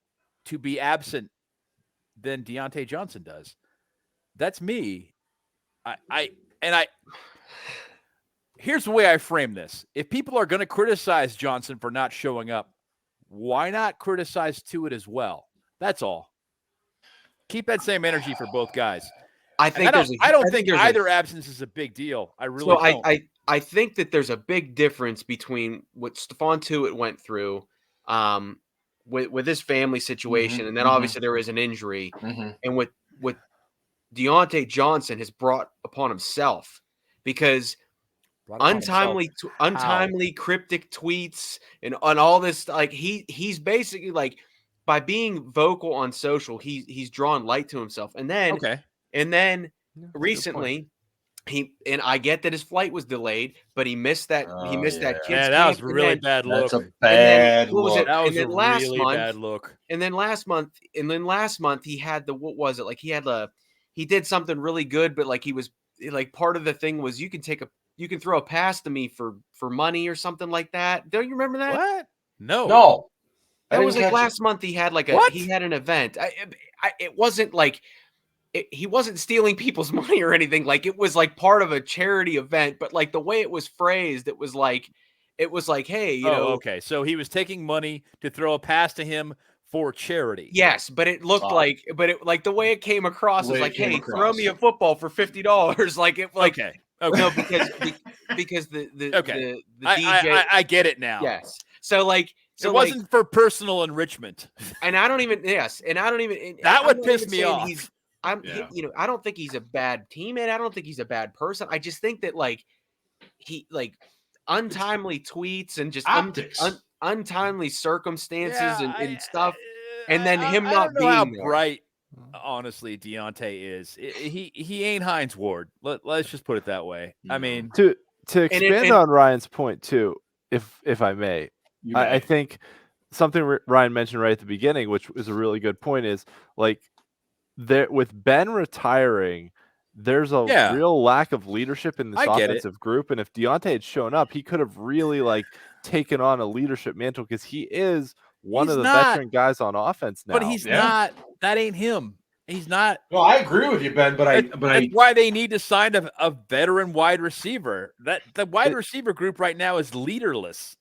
to be absent than Diontae Johnson does. That's me. Here's the way I frame this. If people are going to criticize Johnson for not showing up, why not criticize Tuitt as well? That's all. Keep that same energy for both guys. I don't think either absence is a big deal. I really don't. I think that there's a big difference between what Stephon Tuitt went through with his family situation, and then obviously there is an injury, and what Diontae Johnson has brought upon himself, because untimely cryptic tweets and on all this, like he's basically like, by being vocal on social, he's drawn light to himself, and then recently I get that his flight was delayed, but he missed that kids camp. That was really bad look. That's a bad look. That was a really bad look. And then last month he had he did something really good, but like he was like, part of the thing was you can throw a pass to me for money or something like that. Don't you remember that? What? No. That was like last month. He had he had an event. It wasn't like he wasn't stealing people's money or anything. Like, it was like part of a charity event, but like the way it was phrased, it was like It was like, hey, you know, okay. So he was taking money to throw a pass to him for charity. yes, but it looked like, the way it came across was like, hey, throw me a football for $50. Like it, like Okay. no, because the Okay. the DJ, I get it now. yes. So like, it wasn't for personal enrichment. and I don't even, that would piss me off. I don't think he's a bad teammate. I don't think he's a bad person. I just think that like he like untimely tweets and just untimely circumstances and stuff, and then him not being how there. bright. Honestly, Deante is. He ain't Hines Ward. Let's just put it that way. I mean, to expand on Ryan's point too, if I may, I think something Ryan mentioned right at the beginning, which was a really good point, is like there with Ben retiring, there's a real lack of leadership in this offensive group, and if Deante had shown up, he could have really like taken on a leadership mantle because he is one of the veteran guys on offense now. But he's not. That ain't him. He's not. Well, I agree with you, Ben. But that's why they need to sign a veteran wide receiver. That the wide receiver group right now is leaderless.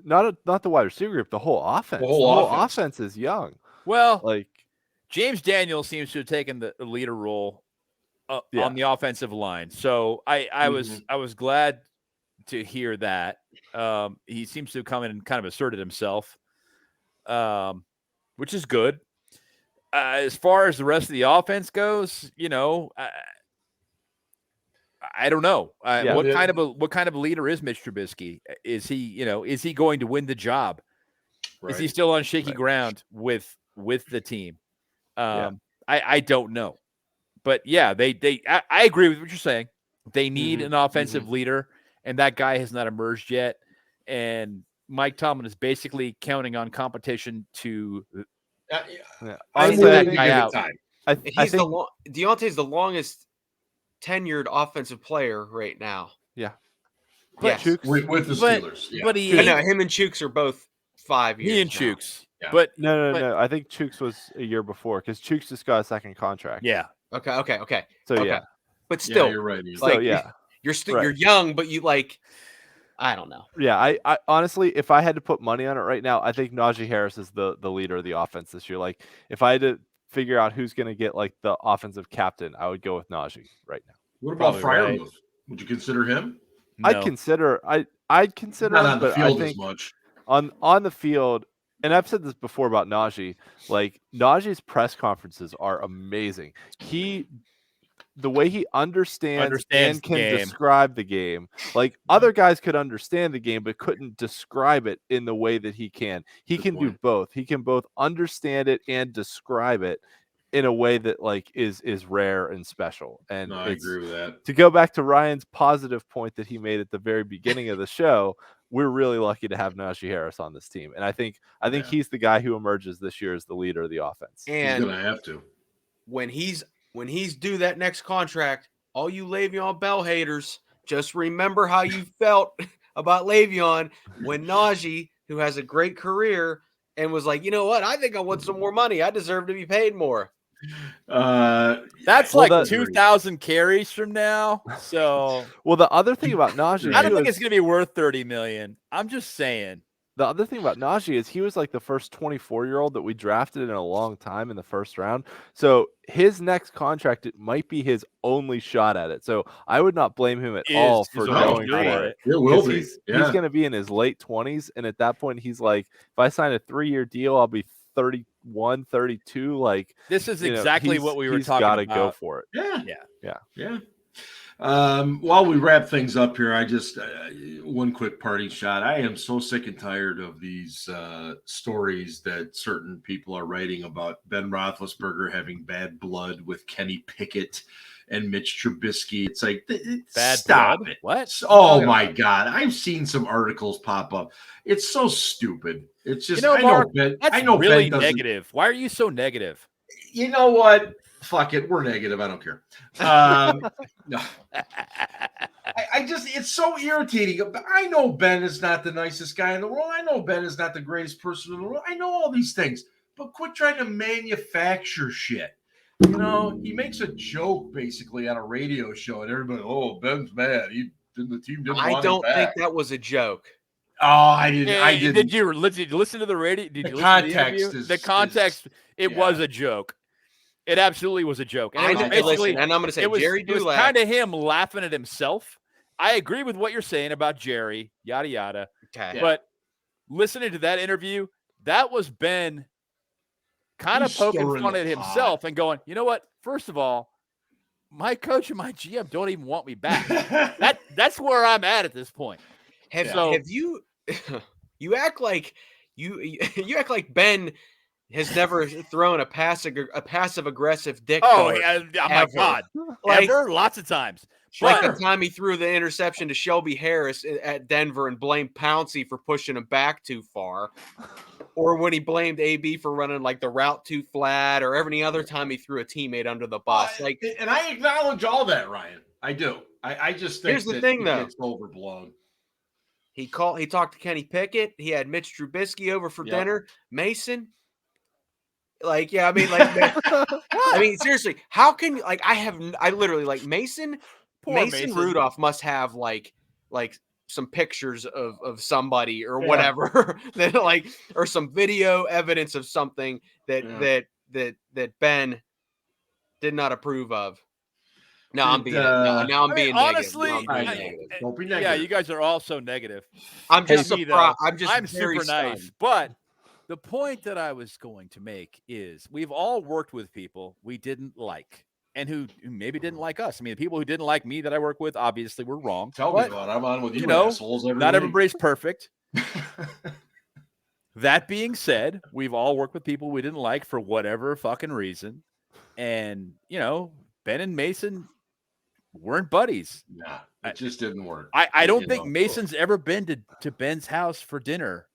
Not the wide receiver group. The whole offense. The whole offense is young. Well, like James Daniels seems to have taken the leader role on the offensive line. So I was glad to hear that. He seems to have come in and kind of asserted himself, which is good. As far as the rest of the offense goes, I don't know. What kind of a leader is Mitch Trubisky? Is he going to win the job? Right. Is he still on shaky ground with the team? I don't know. But yeah, I agree with what you're saying. They need an offensive leader, and that guy has not emerged yet. And Mike Tomlin is basically counting on competition to Deontay's the longest tenured offensive player right now. Yeah. Yes. With the Steelers. But him and Chooks are both 5 years. He and Chooks. Yeah. But no. I think Chooks was a year before because Chooks just got a second contract. Yeah. Okay. So yeah. But still, you're right. You're young, but you like. I don't know. Yeah, I honestly, if I had to put money on it right now, I think Najee Harris is the leader of the offense this year. Like, if I had to figure out who's going to get like the offensive captain, I would go with Najee right now. What about Freiermuth? Right. Would you consider him? No. I'd consider not him, on the but field I think as much. On the field, and I've said this before about Najee. Like Najee's press conferences are amazing. The way he understands and can describe the game. Like other guys could understand the game, but couldn't describe it in the way that he can. He can do both. He can both understand it and describe it in a way that like is rare and special. And I agree with that. To go back to Ryan's positive point that he made at the very beginning of the show, we're really lucky to have Najee Harris on this team. And I think he's the guy who emerges this year as the leader of the offense. And he's gonna have to. When he's due that next contract, all you Le'Veon Bell haters, just remember how you felt about Le'Veon when Najee, who has a great career, and was like, you know what? I think I want some more money. I deserve to be paid more. That's like 2,000 carries from now. So, well, the other thing about Najee, I don't think it's going to be worth $30 million. I'm just saying. The other thing about Najee is he was like the first 24-year-old that we drafted in a long time in the first round. So his next contract, it might be his only shot at it. So I would not blame him at all for going for it. It will be. He's going to be in his late 20s. And at that point, he's like, if I sign a 3-year deal, I'll be 31, 32. Like this is exactly what we were talking about. He's got to go for it. Yeah. While we wrap things up here, I just one quick parting shot. I am so sick and tired of these stories that certain people are writing about Ben Roethlisberger having bad blood with Kenny Pickett and Mitch Trubisky. It's like, stop it. What? Oh my God. I've seen some articles pop up. It's so stupid. It's just, Mark, I know really Ben negative. Why are you so negative? You know what? Fuck it. We're negative. I don't care. No. I just, it's so irritating. I know Ben is not the nicest guy in the world. I know Ben is not the greatest person in the world. I know all these things, but quit trying to manufacture shit. He makes a joke basically on a radio show and everybody, Ben's mad. The team didn't want him back. I don't think that was a joke. I didn't. Did you listen to the radio? Did you listen Context to the interview? The context. It was a joke. It absolutely was a joke. And and I'm going to say, Jerry it was Dulac. kind of him laughing at himself. I agree with what you're saying about Jerry, yada, yada. Okay. But listening to that interview, that was Ben kind of poking fun at himself and going, you know what? First of all, my coach and my GM don't even want me back. That's where I'm at this point. Have you you act like you act like Ben has never thrown a passive aggressive dick dart. Oh my God. Like, ever? Lots of times. Like the time he threw the interception to Shelby Harris at Denver and blamed Pouncey for pushing him back too far. Or when he blamed AB for running like the route too flat, or any other time he threw a teammate under the bus. And I acknowledge all that, Ryan. I do. I just think here's the thing, though. It's overblown. He talked to Kenny Pickett. He had Mitch Trubisky over for dinner. Mason. Seriously, how can I literally Mason Rudolph must have like some pictures of somebody or whatever that or some video evidence of something that Ben did not approve of. No, I'm being being honestly, negative. Don't be negative. Yeah, you guys are all so negative. I'm just surprised. I'm super stunned. nice, but the point that I was going to make is we've all worked with people we didn't like and who maybe didn't like us. I mean, the people who didn't like me that I work with obviously were wrong. Tell me about it. I'm on with you assholes every not week. Everybody's perfect. That being said, we've all worked with people we didn't like for whatever fucking reason. And, Ben and Mason weren't buddies. Nah, it just didn't work. I don't think Mason's ever been to Ben's house for dinner.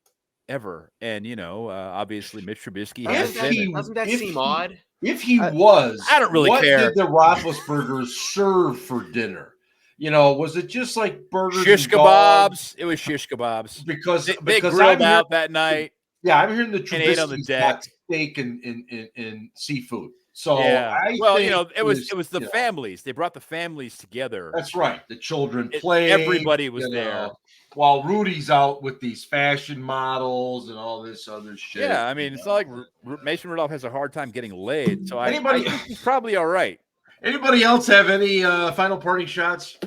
Ever. And, obviously Mitch Trubisky has been. Doesn't that seem odd? If he was, I don't really care. What did the Roethlisbergers serve for dinner? Was it just like burgers shish and dogs? Kebabs? It was shish kebabs. Because they grilled out that night. Yeah, I'm hearing the ate on the Trubisky's deck. got steak and seafood. So it was the families. They brought the families together. That's right. The children played. Everybody was there. While Rudy's out with these fashion models and all this other shit. Yeah, I mean, it's not like Mason Rudolph has a hard time getting laid. So I think he's probably all right. Anybody else have any final parting shots?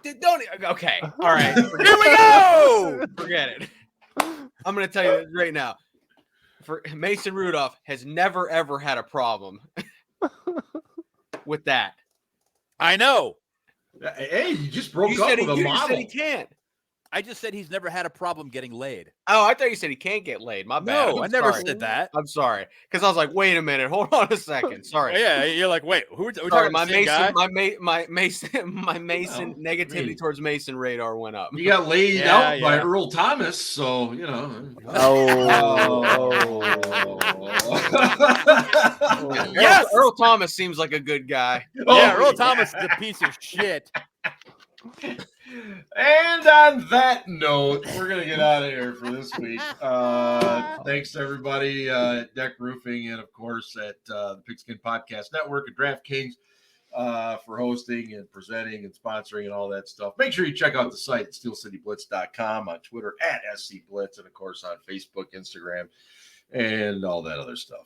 Okay. All right. Here we go. Forget it. I'm going to tell you right now. Mason Rudolph has never, ever had a problem with that. I know. Hey, you just broke up with a model. You said he can't. I just said he's never had a problem getting laid. Oh, I thought you said he can't get laid. My bad. No, I never said that. I'm sorry. Because I was like, wait a minute. Hold on a second. Sorry. Yeah, you're like, wait, we're sorry, talking my about the same Mason, guy? my Mason negativity towards Mason radar went up. You got laid out by Earl Thomas, so Yes, Earl Thomas seems like a good guy. Earl Thomas is a piece of shit. And on that note, we're going to get out of here for this week. Thanks to everybody at Deck Roofing and, of course, at the Pigskin Podcast Network and DraftKings for hosting and presenting and sponsoring and all that stuff. Make sure you check out the site at steelcityblitz.com, on Twitter at SCBlitz, and, of course, on Facebook, Instagram, and all that other stuff.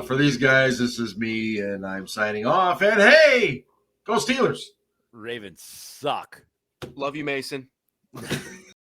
For these guys, this is me, and I'm signing off. And, hey, go Steelers! Ravens suck. Love you, Mason.